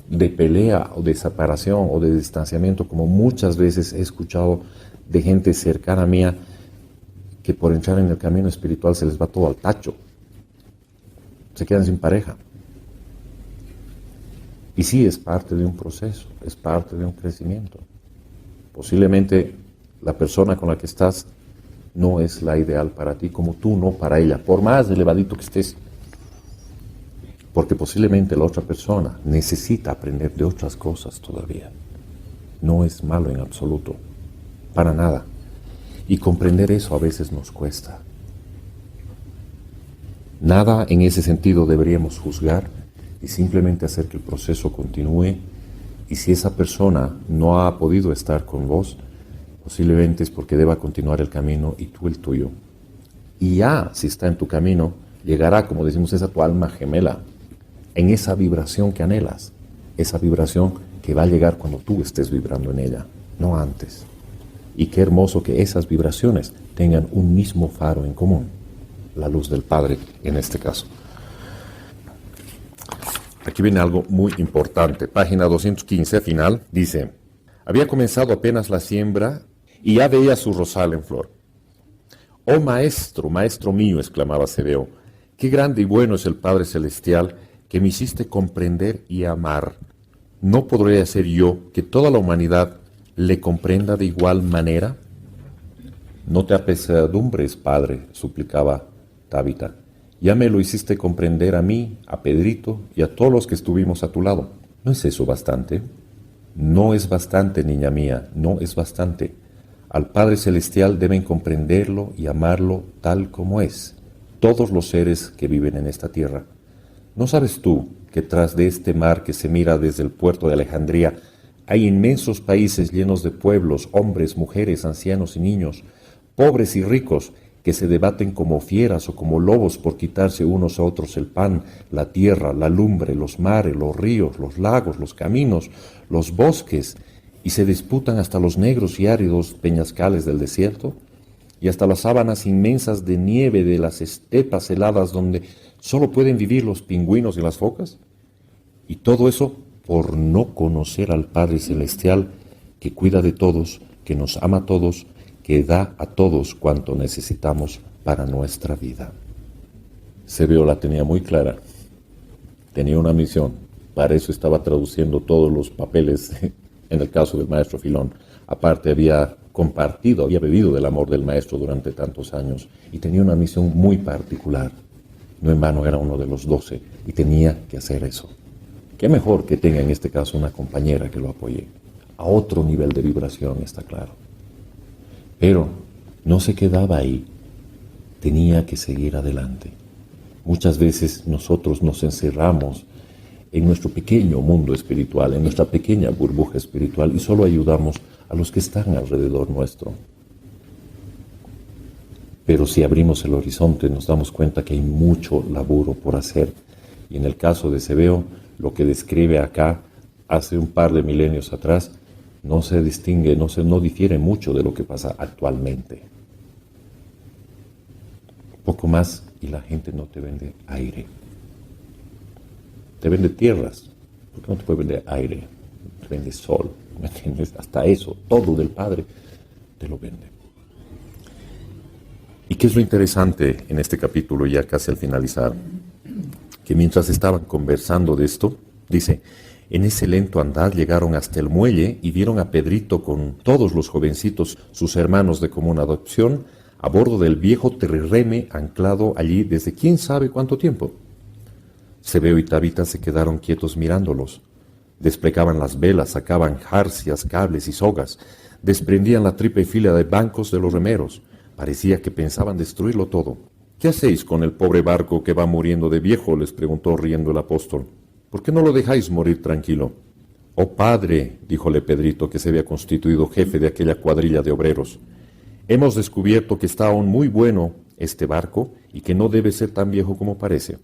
de pelea o de separación o de distanciamiento, como muchas veces he escuchado de gente cercana a mía que por entrar en el camino espiritual se les va todo al tacho, se quedan sin pareja. Y sí, es parte de un proceso, es parte de un crecimiento. Posiblemente la persona con la que estás no es la ideal para ti, como tú no para ella, por más elevadito que estés. Porque posiblemente la otra persona necesita aprender de otras cosas todavía. No es malo en absoluto, para nada. Y comprender eso a veces nos cuesta. Nada en ese sentido deberíamos juzgar y simplemente hacer que el proceso continúe. Y si esa persona no ha podido estar con vos, posiblemente es porque deba continuar el camino y tú el tuyo. Y ya, si está en tu camino, llegará, como decimos, esa tu alma gemela, en esa vibración que anhelas, esa vibración que va a llegar cuando tú estés vibrando en ella, no antes. Y qué hermoso que esas vibraciones tengan un mismo faro en común, la luz del Padre en este caso. Aquí viene algo muy importante. Página 215, final, dice: había comenzado apenas la siembra y ya veía su rosal en flor. «Oh maestro, maestro mío», exclamaba Cebeo, «qué grande y bueno es el Padre Celestial que me hiciste comprender y amar. ¿No podría ser yo que toda la humanidad le comprenda de igual manera?» «No te apesadumbres, Padre», suplicaba Tabita. «Ya me lo hiciste comprender a mí, a Pedrito y a todos los que estuvimos a tu lado. ¿No es eso bastante?» «No es bastante, niña mía, no es bastante. Al Padre Celestial deben comprenderlo y amarlo tal como es, todos los seres que viven en esta tierra. ¿No sabes tú que tras de este mar que se mira desde el puerto de Alejandría hay inmensos países llenos de pueblos, hombres, mujeres, ancianos y niños, pobres y ricos, que se debaten como fieras o como lobos por quitarse unos a otros el pan, la tierra, la lumbre, los mares, los ríos, los lagos, los caminos, los bosques, y se disputan hasta los negros y áridos peñascales del desierto, y hasta las sábanas inmensas de nieve de las estepas heladas donde solo pueden vivir los pingüinos y las focas? Y todo eso por no conocer al Padre Celestial, que cuida de todos, que nos ama a todos, que da a todos cuanto necesitamos para nuestra vida. Cebeo la tenía muy clara, tenía una misión, para eso estaba traduciendo todos los papeles en el caso del maestro Filón. Aparte había compartido, había bebido del amor del maestro durante tantos años y tenía una misión muy particular. No en vano era uno de los 12 y tenía que hacer eso. Qué mejor que tenga en este caso una compañera que lo apoye, a otro nivel de vibración, está claro. Pero no se quedaba ahí, tenía que seguir adelante. Muchas veces nosotros nos encerramos en nuestro pequeño mundo espiritual, en nuestra pequeña burbuja espiritual, y solo ayudamos a los que están alrededor nuestro. Pero si abrimos el horizonte nos damos cuenta que hay mucho laburo por hacer. Y en el caso de Cebeo, lo que describe acá, hace un par de milenios atrás, no se distingue, no difiere mucho de lo que pasa actualmente. Poco más y la gente no te vende aire. Te vende tierras, porque no te puede vender aire, te vende sol, ¿me entiendes? Hasta eso, todo del Padre te lo vende. ¿Y qué es lo interesante en este capítulo, ya casi al finalizar? Que mientras estaban conversando de esto, dice: en ese lento andar llegaron hasta el muelle y vieron a Pedrito con todos los jovencitos, sus hermanos de común adopción, a bordo del viejo trirreme anclado allí desde quién sabe cuánto tiempo. Cebeo y Tabita se quedaron quietos mirándolos. Desplegaban las velas, sacaban jarcias, cables y sogas, desprendían la triple fila de bancos de los remeros. Parecía que pensaban destruirlo todo. «¿Qué hacéis con el pobre barco que va muriendo de viejo?», les preguntó riendo el apóstol. «¿Por qué no lo dejáis morir tranquilo?» «Oh padre», díjole Pedrito, que se había constituido jefe de aquella cuadrilla de obreros, «hemos descubierto que está aún muy bueno este barco y que no debe ser tan viejo como parece.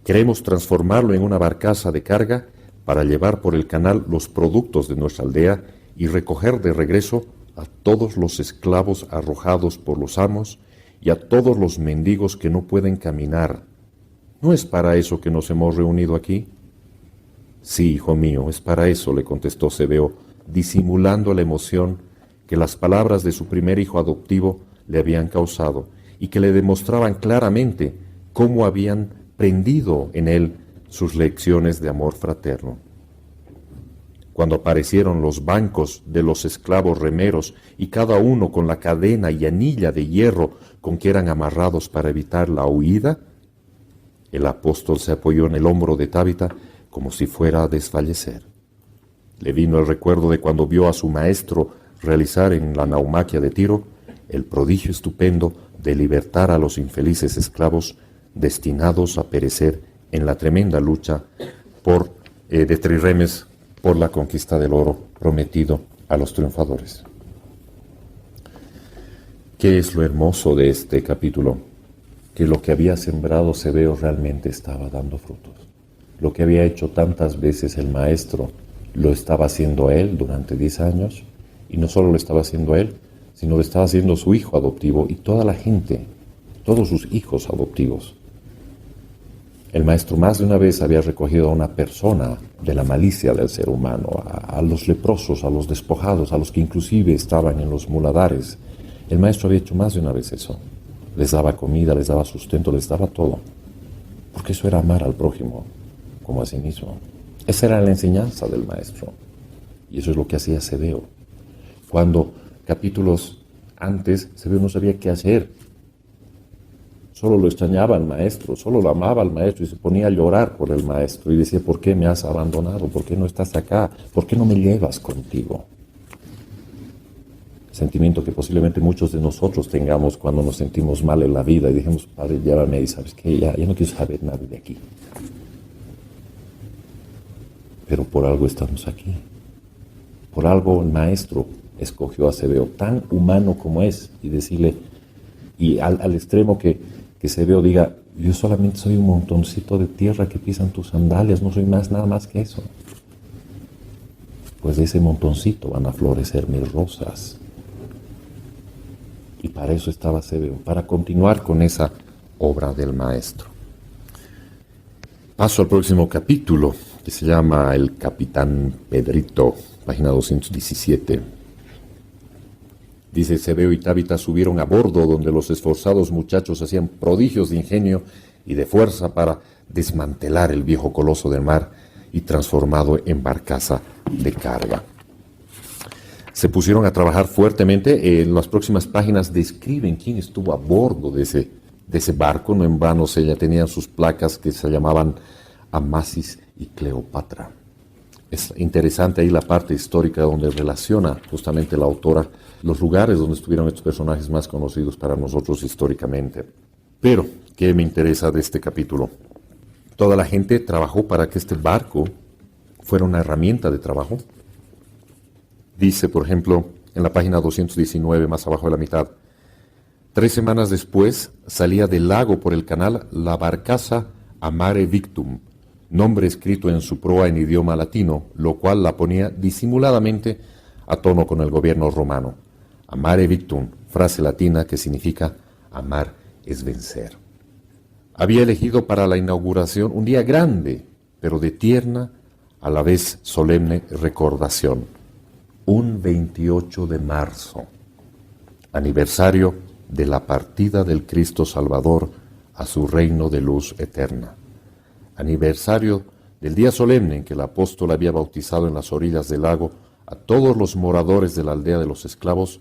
Queremos transformarlo en una barcaza de carga para llevar por el canal los productos de nuestra aldea y recoger de regreso a todos los esclavos arrojados por los amos y a todos los mendigos que no pueden caminar. ¿No es para eso que nos hemos reunido aquí?» «Sí, hijo mío, es para eso», le contestó Cebeo, disimulando la emoción que las palabras de su primer hijo adoptivo le habían causado y que le demostraban claramente cómo habían prendido en él sus lecciones de amor fraterno. cuando aparecieron los bancos de los esclavos remeros y cada uno con la cadena y anilla de hierro con que eran amarrados para evitar la huida, el apóstol se apoyó en el hombro de Tabita como si fuera a desfallecer. Le vino el recuerdo de cuando vio a su maestro realizar en la naumaquia de Tiro el prodigio estupendo de libertar a los infelices esclavos destinados a perecer en la tremenda lucha de Trirremes por la conquista del oro prometido a los triunfadores. ¿Qué es lo hermoso de este capítulo? Que lo que había sembrado Cebeo realmente estaba dando frutos. Lo que había hecho tantas veces el maestro lo estaba haciendo él durante 10 años, y no solo lo estaba haciendo él, sino lo estaba haciendo su hijo adoptivo y toda la gente, todos sus hijos adoptivos. El maestro más de una vez había recogido a una persona de la malicia del ser humano, a los leprosos, a los despojados, a los que inclusive estaban en los muladares. El maestro había hecho más de una vez eso. Les daba comida, les daba sustento, les daba todo. Porque eso era amar al prójimo como a sí mismo. Esa era la enseñanza del maestro. Y eso es lo que hacía Cebeo. Cuando capítulos antes Cebeo no sabía qué hacer. Solo lo extrañaba al maestro, solo lo amaba al maestro y se ponía a llorar por el maestro y decía, ¿por qué me has abandonado? ¿Por qué no estás acá? ¿Por qué no me llevas contigo? Sentimiento que posiblemente muchos de nosotros tengamos cuando nos sentimos mal en la vida y dijimos, Padre, llévame y ¿sabes qué? Ya no quiero saber nada de aquí. Pero por algo estamos aquí. Por algo el maestro escogió a Cebeo, tan humano como es, y decirle, y al extremo que Cebeo diga, yo solamente soy un montoncito de tierra que pisan tus sandalias, no soy nada más que eso. Pues de ese montoncito van a florecer 1000 rosas. Y para eso estaba Cebeo, para continuar con esa obra del maestro. Paso al próximo capítulo, que se llama El Capitán Pedrito, página 217. Dice, Cebeo y Tabita subieron a bordo, donde los esforzados muchachos hacían prodigios de ingenio y de fuerza para desmantelar el viejo coloso del mar y transformado en barcaza de carga. Se pusieron a trabajar fuertemente. En las próximas páginas describen quién estuvo a bordo de ese barco. No en vano ya tenían sus placas que se llamaban Amasis y Cleopatra. Es interesante ahí la parte histórica donde relaciona justamente la autora los lugares donde estuvieron estos personajes más conocidos para nosotros históricamente. Pero, ¿qué me interesa de este capítulo? Toda la gente trabajó para que este barco fuera una herramienta de trabajo. Dice, por ejemplo, en la página 219, más abajo de la mitad, 3 semanas después salía del lago por el canal la barcaza Amare Victum, nombre escrito en su proa en idioma latino, lo cual la ponía disimuladamente a tono con el gobierno romano. Amare Victum, frase latina que significa amar es vencer. Había elegido para la inauguración un día grande, pero de tierna, a la vez solemne recordación. Un 28 de marzo, aniversario de la partida del Cristo Salvador a su reino de luz eterna. Aniversario del día solemne en que el apóstol había bautizado en las orillas del lago a todos los moradores de la aldea de los esclavos,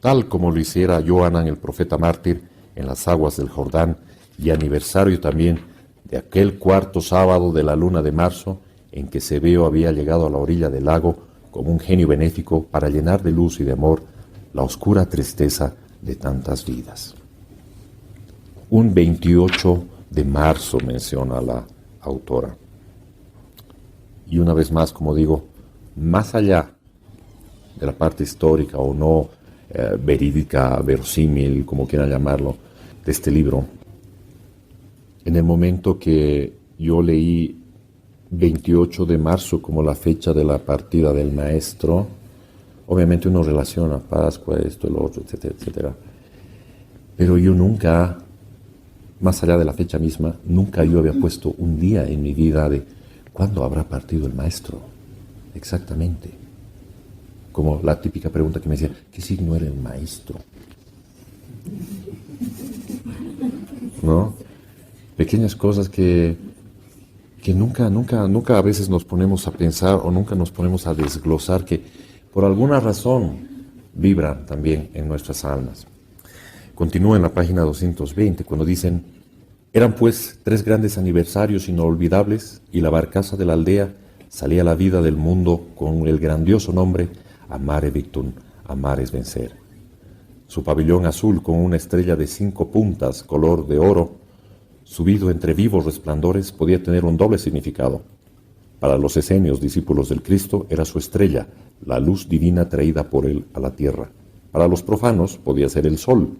tal como lo hiciera Johanan el profeta mártir en las aguas del Jordán, y aniversario también de aquel 4º sábado de la luna de marzo en que Cebeo había llegado a la orilla del lago como un genio benéfico para llenar de luz y de amor la oscura tristeza de tantas vidas. Un 28 de marzo menciona la autora. Y una vez más, como digo, más allá de la parte histórica o no verídica, verosímil, como quieran llamarlo, de este libro, en el momento que yo leí 28 de marzo como la fecha de la partida del maestro, obviamente uno relaciona Pascua, esto, el otro, etcétera, etcétera. Pero yo nunca, más allá de la fecha misma, nunca yo había puesto un día en mi vida de ¿cuándo habrá partido el maestro? Exactamente. Como la típica pregunta que me decía, ¿qué signo era el maestro? ¿No? Pequeñas cosas que que nunca a veces nos ponemos a pensar o nunca nos ponemos a desglosar, que por alguna razón vibran también en nuestras almas. Continúa en la página 220 cuando dicen: eran pues 3 grandes aniversarios inolvidables y la barcaza de la aldea salía a la vida del mundo con el grandioso nombre Amare Victum, amar es vencer. Su pabellón azul con una estrella de 5 puntas, color de oro, subido entre vivos resplandores, podía tener un doble significado. Para los esenios, discípulos del Cristo, era su estrella, la luz divina traída por él a la tierra. Para los profanos podía ser el sol,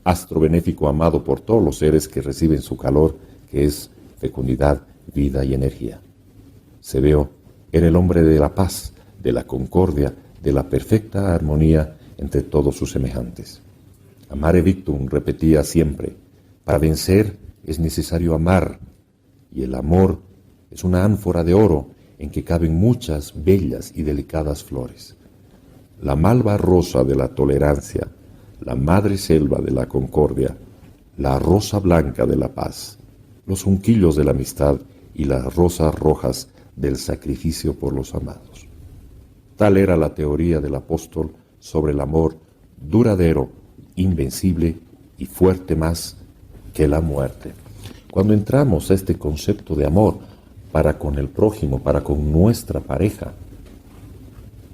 astro benéfico amado por todos los seres que reciben su calor, que es fecundidad, vida y energía. Sebeo era el hombre de la paz, de la concordia, de la perfecta armonía entre todos sus semejantes. Amare Victum, repetía siempre: para vencer es necesario amar, y el amor es una ánfora de oro en que caben muchas bellas y delicadas flores. La malva rosa de la tolerancia, la madre selva de la concordia, la rosa blanca de la paz, los junquillos de la amistad y las rosas rojas del sacrificio por los amados. Tal era la teoría del apóstol sobre el amor duradero, invencible y fuerte más que la muerte. Cuando entramos a este concepto de amor para con el prójimo, para con nuestra pareja,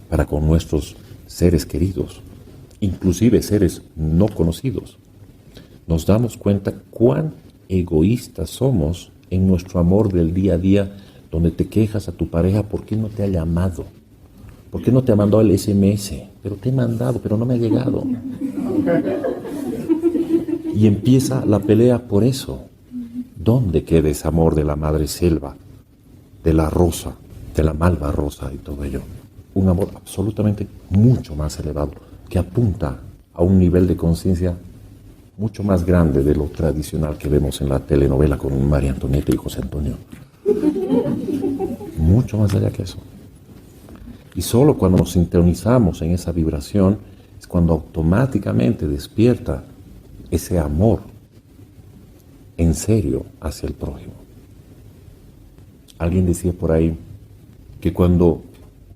para con nuestros seres queridos, inclusive seres no conocidos, nos damos cuenta cuán egoístas somos en nuestro amor del día a día, donde te quejas a tu pareja: ¿por qué no te ha llamado? ¿Por qué no te ha mandado el SMS? Pero te he mandado, pero no me ha llegado. Y empieza la pelea por eso. ¿Dónde queda ese amor de la madre selva, de la rosa, de la malva rosa y todo ello? Un amor absolutamente mucho más elevado, que apunta a un nivel de conciencia mucho más grande de lo tradicional que vemos en la telenovela con María Antonieta y José Antonio. Mucho más allá que eso. Y solo cuando nos sintonizamos en esa vibración es cuando automáticamente despierta ese amor en serio hacia el prójimo. Alguien decía por ahí que cuando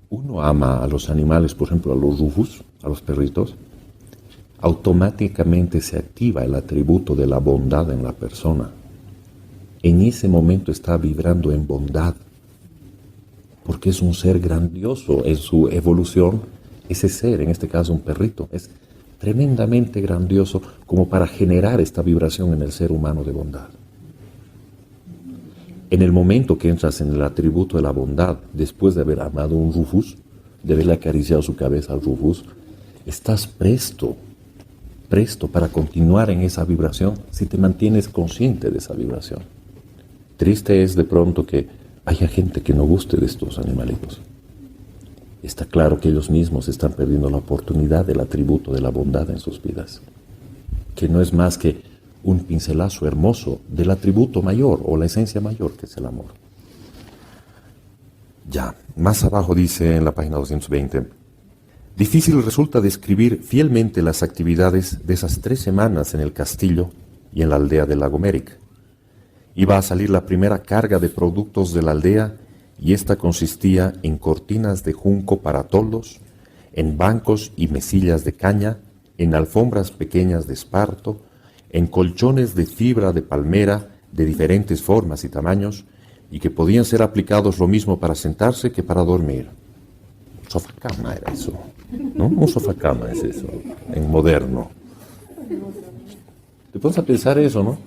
uno ama a los animales, por ejemplo a los rufus, a los perritos, automáticamente se activa el atributo de la bondad en la persona. En ese momento está vibrando en bondad, porque es un ser grandioso en su evolución. Ese ser, en este caso un perrito, es tremendamente grandioso como para generar esta vibración en el ser humano de bondad. En el momento que entras en el atributo de la bondad, después de haber amado a un rufus, de haberle acariciado su cabeza al rufus, estás presto para continuar en esa vibración si te mantienes consciente de esa vibración. Triste es de pronto que haya gente que no guste de estos animalitos. Está claro que ellos mismos están perdiendo la oportunidad del atributo de la bondad en sus vidas, que no es más que un pincelazo hermoso del atributo mayor o la esencia mayor, que es el amor. Ya, más abajo dice en la página 220: difícil resulta describir fielmente las actividades de esas 3 semanas en el castillo y en la aldea de Lago Méric. Iba a salir la primera carga de productos de la aldea, y esta consistía en cortinas de junco para toldos, en bancos y mesillas de caña, en alfombras pequeñas de esparto, en colchones de fibra de palmera de diferentes formas y tamaños, y que podían ser aplicados lo mismo para sentarse que para dormir. Sofá-cama era eso, ¿no? Un sofá-cama es eso, en moderno. Te pones a pensar eso, ¿no?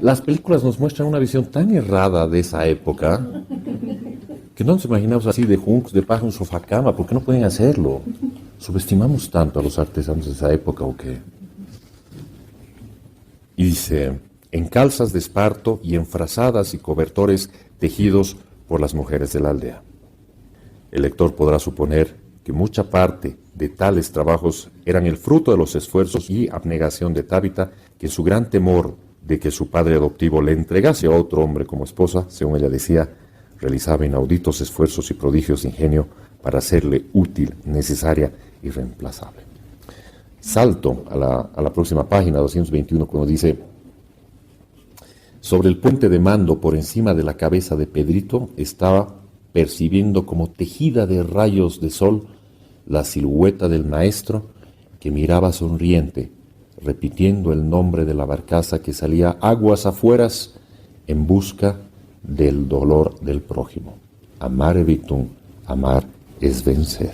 Las películas nos muestran una visión tan errada de esa época que no nos imaginamos así de juncos, de paja, un sofá-cama. ¿Por qué no pueden hacerlo? ¿Subestimamos tanto a los artesanos de esa época o qué? Y dice: en calzas de esparto y en frazadas y cobertores tejidos por las mujeres de la aldea. El lector podrá suponer que mucha parte de tales trabajos eran el fruto de los esfuerzos y abnegación de Tábita, que en su gran temor de que su padre adoptivo le entregase a otro hombre como esposa, según ella decía, realizaba inauditos esfuerzos y prodigios de ingenio para hacerle útil, necesaria y reemplazable. Salto a la próxima página, 221, cuando dice: Sobre el puente de mando, por encima de la cabeza de Pedrito, estaba percibiendo como tejida de rayos de sol la silueta del maestro que miraba sonriente, repitiendo el nombre de la barcaza que salía aguas afueras en busca del dolor del prójimo. Amare victum, amar es vencer.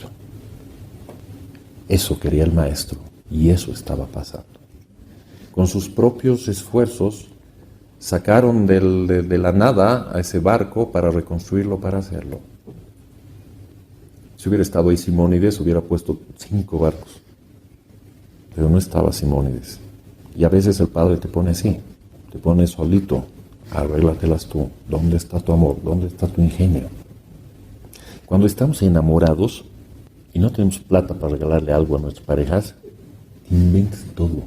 Eso quería el maestro y eso estaba pasando. Con sus propios esfuerzos sacaron de la nada a ese barco para reconstruirlo, para hacerlo. Si hubiera estado ahí Simónides, hubiera puesto 5 barcos. Pero no estaba Simónides. Y a veces el Padre te pone así, te pone solito, arréglatelas tú. ¿Dónde está tu amor? ¿Dónde está tu ingenio? Cuando estamos enamorados y no tenemos plata para regalarle algo a nuestras parejas, te inventas todo.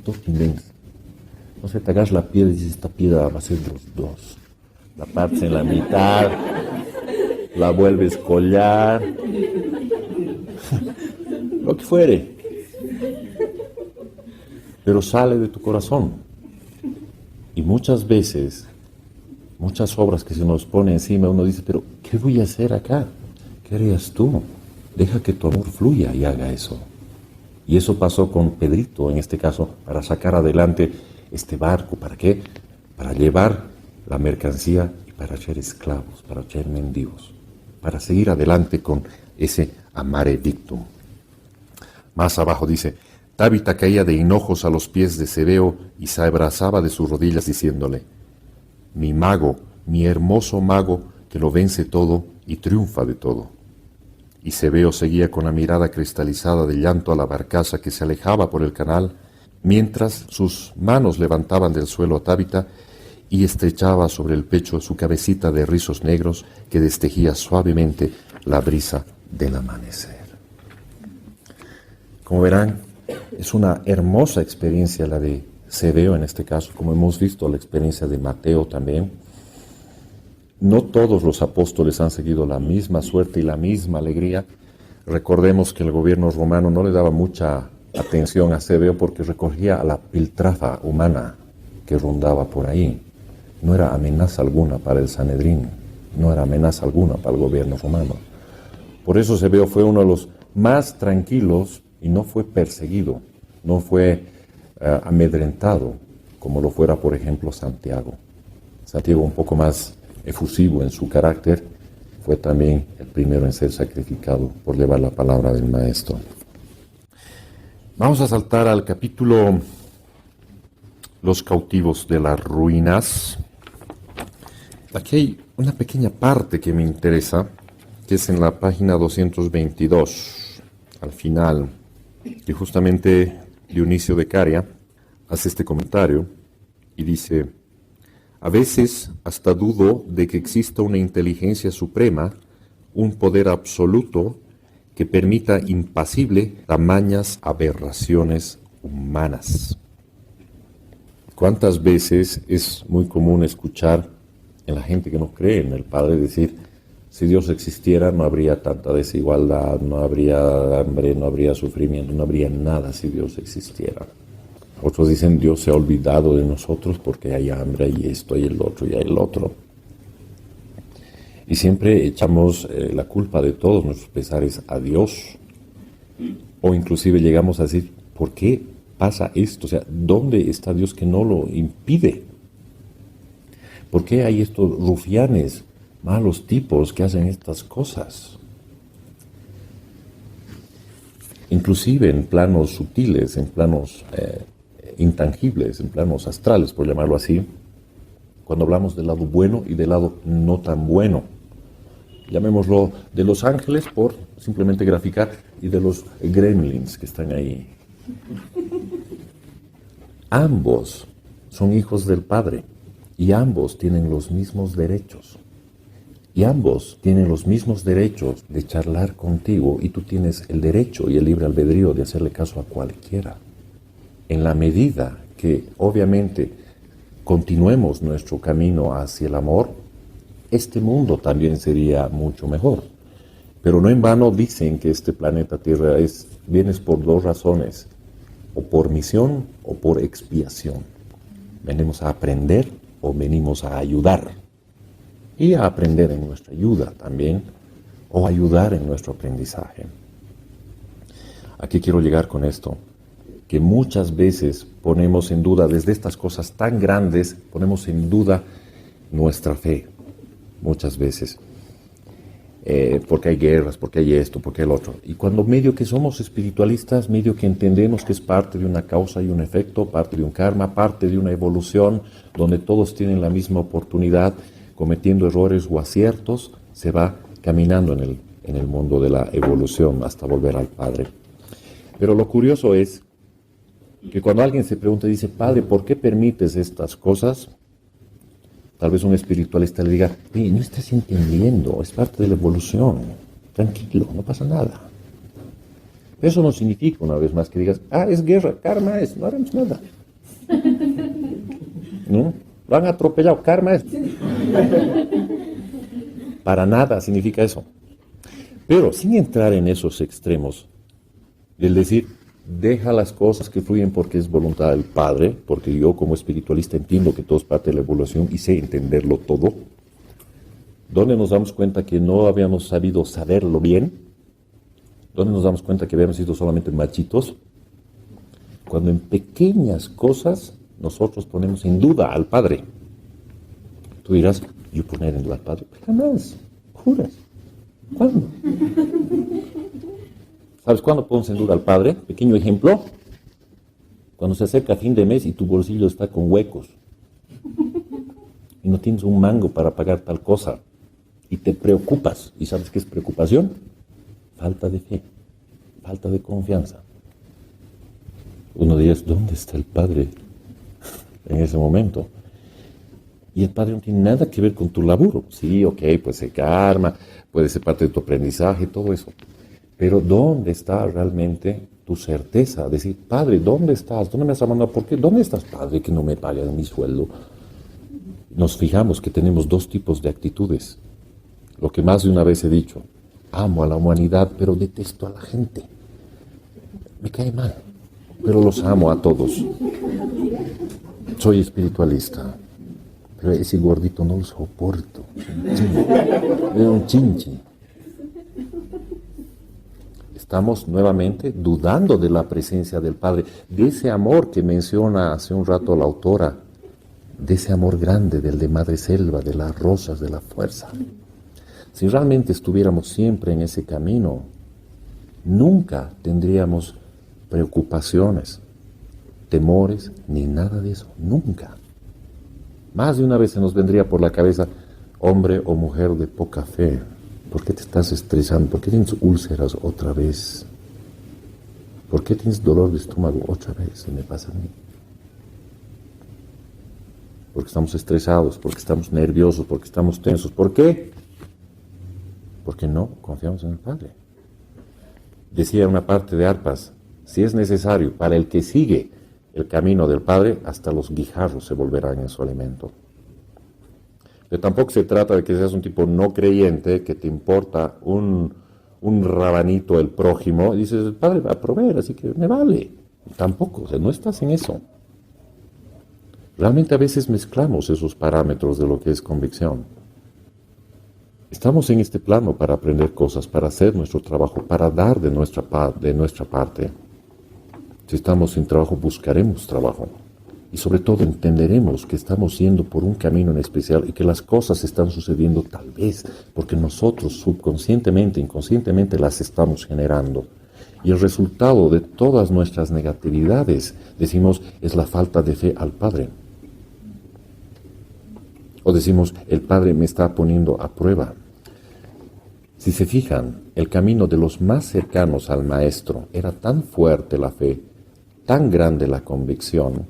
Todo te inventas. No sé, te agarras la piedra y dices, esta piedra va a ser de los dos. La partes en la mitad, la vuelves collar, lo que fuere. Pero sale de tu corazón. Y muchas veces, muchas obras que se nos pone encima, uno dice, pero ¿qué voy a hacer acá? ¿Qué harías tú? Deja que tu amor fluya y haga eso. Y eso pasó con Pedrito, en este caso, para sacar adelante este barco. ¿Para qué? Para llevar la mercancía y para ser esclavos, para ser mendigos, para seguir adelante con ese amare dictum. Más abajo dice, Tábita caía de hinojos a los pies de Cebeo y se abrazaba de sus rodillas diciéndole, mi mago, mi hermoso mago que lo vence todo y triunfa de todo. Y Cebeo seguía con la mirada cristalizada de llanto a la barcaza que se alejaba por el canal, mientras sus manos levantaban del suelo a Tábita y estrechaba sobre el pecho su cabecita de rizos negros que destejía suavemente la brisa del amanecer. Como verán, es una hermosa experiencia la de Cebeo en este caso, como hemos visto la experiencia de Mateo también. No todos los apóstoles han seguido la misma suerte y la misma alegría. Recordemos que el gobierno romano no le daba mucha atención a Cebeo porque recogía a la piltrafa humana que rondaba por ahí. No era amenaza alguna para el Sanedrín, no era amenaza alguna para el gobierno romano. Por eso Cebeo fue uno de los más tranquilos y no fue perseguido, no fue amedrentado como lo fuera, por ejemplo, Santiago. Santiago, un poco más efusivo en su carácter, fue también el primero en ser sacrificado por llevar la palabra del Maestro. Vamos a saltar al capítulo Los cautivos de las ruinas. Aquí hay una pequeña parte que me interesa, que es en la página 222, al final, que justamente Dionisio de Caria hace este comentario y dice, a veces hasta dudo de que exista una inteligencia suprema, un poder absoluto que permita impasible tamañas aberraciones humanas. ¿Cuántas veces es muy común escuchar en la gente que no cree en el Padre decir, si Dios existiera no habría tanta desigualdad, no habría hambre, no habría sufrimiento, no habría nada si Dios existiera? Otros dicen, Dios se ha olvidado de nosotros porque hay hambre, y esto, y el otro, y el otro. Y siempre echamos la culpa de todos nuestros pesares a Dios. O inclusive llegamos a decir, ¿por qué pasa esto? O sea, ¿dónde está Dios que no lo impide? ¿Por qué hay estos rufianes, malos tipos que hacen estas cosas? Inclusive en planos sutiles, en planos intangibles, en planos astrales, por llamarlo así, cuando hablamos del lado bueno y del lado no tan bueno. Llamémoslo de los ángeles por simplemente graficar y de los gremlins que están ahí. Ambos son hijos del Padre y ambos tienen los mismos derechos. Y ambos tienen los mismos derechos de charlar contigo y tú tienes el derecho y el libre albedrío de hacerle caso a cualquiera. En la medida que obviamente continuemos nuestro camino hacia el amor, este mundo también sería mucho mejor. Pero no en vano dicen que este planeta Tierra vienes por 2 razones, o por misión o por expiación. ¿Venimos a aprender o venimos a ayudar? Y a aprender en nuestra ayuda también, o ayudar en nuestro aprendizaje. ¿A qué quiero llegar con esto? Que muchas veces ponemos en duda, desde estas cosas tan grandes, ponemos en duda nuestra fe. Muchas veces. Porque hay guerras, porque hay esto, porque hay el otro. Y cuando medio que somos espiritualistas, medio que entendemos que es parte de una causa y un efecto, parte de un karma, parte de una evolución, donde todos tienen la misma oportunidad, cometiendo errores o aciertos, se va caminando en el mundo de la evolución hasta volver al Padre. Pero lo curioso es que cuando alguien se pregunta y dice, Padre, ¿por qué permites estas cosas? Tal vez un espiritualista le diga, no estás entendiendo, es parte de la evolución, tranquilo, no pasa nada. Eso no significa, una vez más, que digas, es guerra, karma es, no haremos nada. ¿No? Lo han atropellado, karma es. Para nada significa eso. Pero sin entrar en esos extremos, del decir, deja las cosas que fluyen porque es voluntad del Padre, porque yo como espiritualista entiendo que todo es parte de la evolución y sé entenderlo todo. ¿Dónde nos damos cuenta que no habíamos sabido saberlo bien? ¿Dónde nos damos cuenta que habíamos sido solamente machitos? Cuando en pequeñas cosas nosotros ponemos en duda al Padre. Tú dirás, ¿yo poner en duda al Padre? Jamás, juras. ¿Cuándo? ¿Sabes cuándo ponemos en duda al Padre? Pequeño ejemplo. Cuando se acerca fin de mes y tu bolsillo está con huecos. Y no tienes un mango para pagar tal cosa. Y te preocupas. ¿Y sabes qué es preocupación? Falta de fe. Falta de confianza. Uno diría, ¿dónde está el Padre en ese momento? Y el Padre no tiene nada que ver con tu laburo. Sí, ok, puede ser karma, puede ser parte de tu aprendizaje, todo eso. Pero ¿dónde está realmente tu certeza? Decir, Padre, ¿dónde estás? ¿Dónde me has mandado? ¿Por qué? ¿Dónde estás, Padre, que no me pagan mi sueldo? Nos fijamos que tenemos dos tipos de actitudes. Lo que más de una vez he dicho, amo a la humanidad, pero detesto a la gente. Me cae mal, pero los amo a todos. Soy espiritualista, pero ese gordito no lo soporto. Es un chinchi. Estamos nuevamente dudando de la presencia del Padre, de ese amor que menciona hace un rato la autora, de ese amor grande, del de Madre Selva, de las rosas, de la fuerza. Si realmente estuviéramos siempre en ese camino, nunca tendríamos preocupaciones, temores, ni nada de eso, nunca. Más de una vez se nos vendría por la cabeza, hombre o mujer de poca fe, ¿por qué te estás estresando? ¿Por qué tienes úlceras otra vez? ¿Por qué tienes dolor de estómago otra vez? Se me pasa a mí. Porque estamos estresados, porque estamos nerviosos, porque estamos tensos. ¿Por qué? Porque no confiamos en el Padre. Decía una parte de Arpas, si es necesario, para el que sigue el camino del Padre, hasta los guijarros se volverán en su alimento. Pero tampoco se trata de que seas un tipo no creyente, que te importa un rabanito el prójimo, y dices, el Padre va a proveer, así que me vale. Tampoco, o sea, no estás en eso. Realmente a veces mezclamos esos parámetros de lo que es convicción. Estamos en este plano para aprender cosas, para hacer nuestro trabajo, para dar de nuestra parte. Si estamos sin trabajo, buscaremos trabajo. Y sobre todo entenderemos que estamos yendo por un camino en especial y que las cosas están sucediendo tal vez porque nosotros subconscientemente, inconscientemente las estamos generando. Y el resultado de todas nuestras negatividades, decimos, es la falta de fe al Padre. O decimos, el Padre me está poniendo a prueba. Si se fijan, el camino de los más cercanos al Maestro era tan fuerte la fe, tan grande la convicción,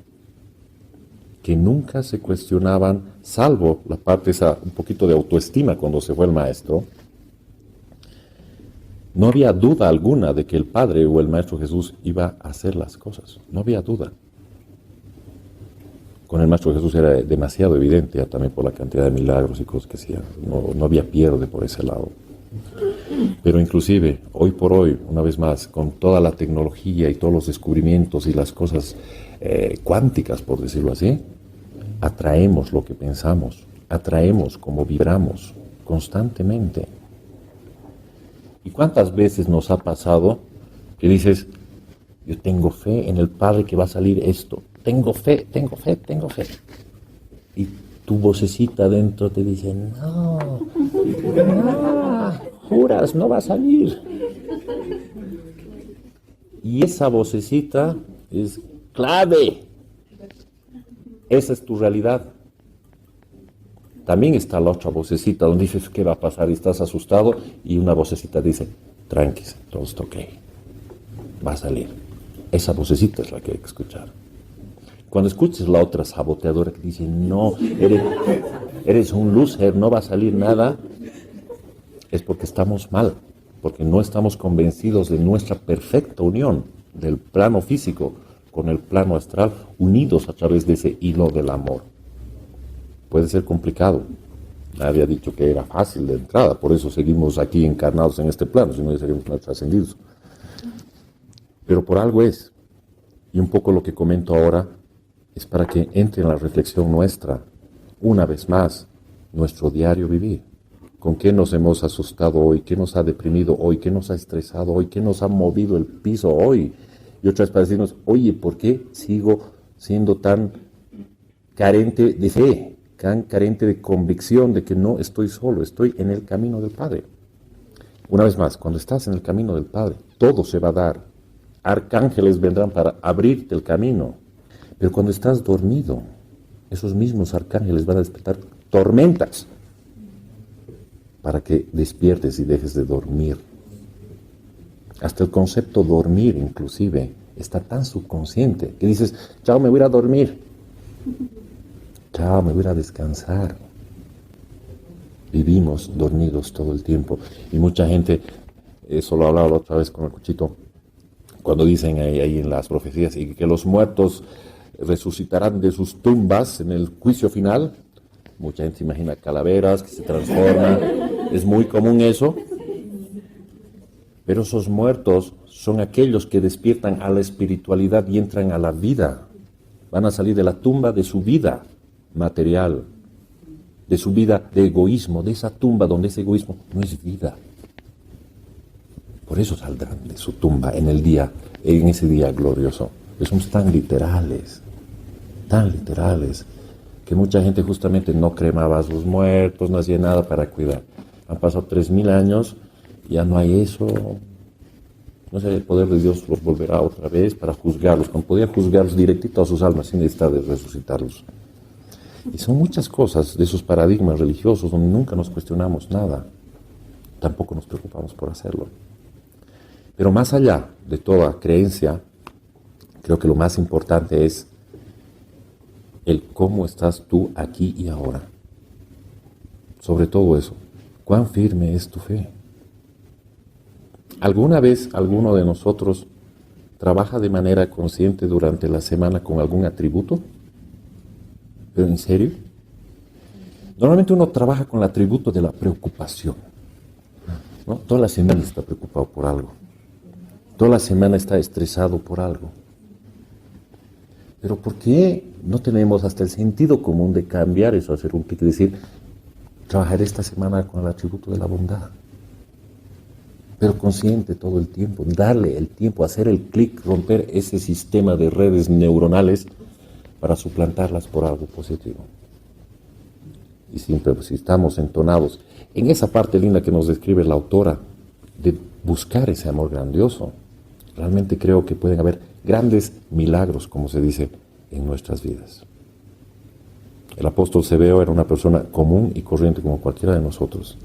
que nunca se cuestionaban, salvo la parte esa, un poquito de autoestima cuando se fue el Maestro. No había duda alguna de que el Padre o el Maestro Jesús iba a hacer las cosas. No había duda. Con el Maestro Jesús era demasiado evidente, ya también por la cantidad de milagros y cosas que hacía. No había pierde por ese lado. Pero inclusive, hoy por hoy, una vez más, con toda la tecnología y todos los descubrimientos y las cosas cuánticas, por decirlo así, atraemos lo que pensamos, atraemos como vibramos constantemente. ¿Y cuántas veces nos ha pasado que dices, yo tengo fe en el Padre que va a salir esto, tengo fe, tengo fe, tengo fe? Y tu vocecita dentro te dice, no, juras, no va a salir. Y esa vocecita es clave. Esa es tu realidad. También está la otra vocecita donde dices, ¿qué va a pasar? Y estás asustado y una vocecita dice, tranquis, todo está ok, va a salir. Esa vocecita es la que hay que escuchar. Cuando escuches la otra saboteadora que dice, no, eres un loser, no va a salir nada, es porque estamos mal, porque no estamos convencidos de nuestra perfecta unión del plano físico con el plano astral, unidos a través de ese hilo del amor. Puede ser complicado. Nadie ha dicho que era fácil de entrada, por eso seguimos aquí encarnados en este plano, si no seríamos trascendidos. Pero por algo es. Y un poco lo que comento ahora es para que entre en la reflexión nuestra, una vez más, nuestro diario vivir. ¿Con qué nos hemos asustado hoy? ¿Qué nos ha deprimido hoy? ¿Qué nos ha estresado hoy? ¿Qué nos ha movido el piso hoy? Y otra vez para decirnos, oye, ¿por qué sigo siendo tan carente de fe, tan carente de convicción de que no estoy solo, estoy en el camino del Padre? Una vez más, cuando estás en el camino del Padre, todo se va a dar. Arcángeles vendrán para abrirte el camino. Pero cuando estás dormido, esos mismos arcángeles van a despertar tormentas para que despiertes y dejes de dormir. Hasta el concepto dormir, inclusive, está tan subconsciente que dices, chao, me voy a ir a dormir. Chao, me voy a ir a descansar. Vivimos dormidos todo el tiempo. Y mucha gente, eso lo hablaba la otra vez con el Cuchito, cuando dicen ahí en las profecías y que los muertos resucitarán de sus tumbas en el juicio final. Mucha gente se imagina calaveras que se transforman. Es muy común eso. Pero esos muertos son aquellos que despiertan a la espiritualidad y entran a la vida. Van a salir de la tumba de su vida material, de su vida de egoísmo, de esa tumba donde ese egoísmo no es vida. Por eso saldrán de su tumba en ese día glorioso. Somos tan literales, que mucha gente justamente no cremaba a sus muertos, no hacía nada para cuidar. Han pasado 3000 años, ya no hay eso. No sé, el poder de Dios los volverá otra vez para juzgarlos, cuando podía juzgarlos directito a sus almas sin necesidad de resucitarlos. Y son muchas cosas de esos paradigmas religiosos donde nunca nos cuestionamos nada. Tampoco nos preocupamos por hacerlo. Pero más allá de toda creencia, creo que lo más importante es el cómo estás tú aquí y ahora. Sobre todo eso, ¿cuán firme es tu fe? ¿Alguna vez alguno de nosotros trabaja de manera consciente durante la semana con algún atributo? ¿Pero en serio? Normalmente uno trabaja con el atributo de la preocupación, ¿no? Toda la semana está preocupado por algo. Toda la semana está estresado por algo. Pero ¿por qué no tenemos hasta el sentido común de cambiar eso, hacer un clic y decir, trabajaré esta semana con el atributo de la bondad? Pero consciente todo el tiempo, darle el tiempo, hacer el clic, romper ese sistema de redes neuronales para suplantarlas por algo positivo. Y siempre, pues, si estamos entonados en esa parte linda que nos describe la autora, de buscar ese amor grandioso, realmente creo que pueden haber grandes milagros, como se dice, en nuestras vidas. El apóstol Zebeo era una persona común y corriente como cualquiera de nosotros,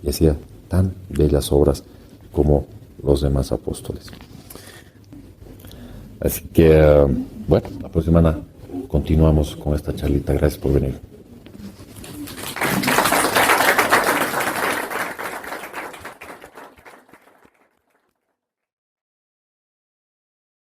y hacía tan bellas obras como los demás apóstoles. Así que, bueno, la próxima semana continuamos con esta charlita. Gracias por venir.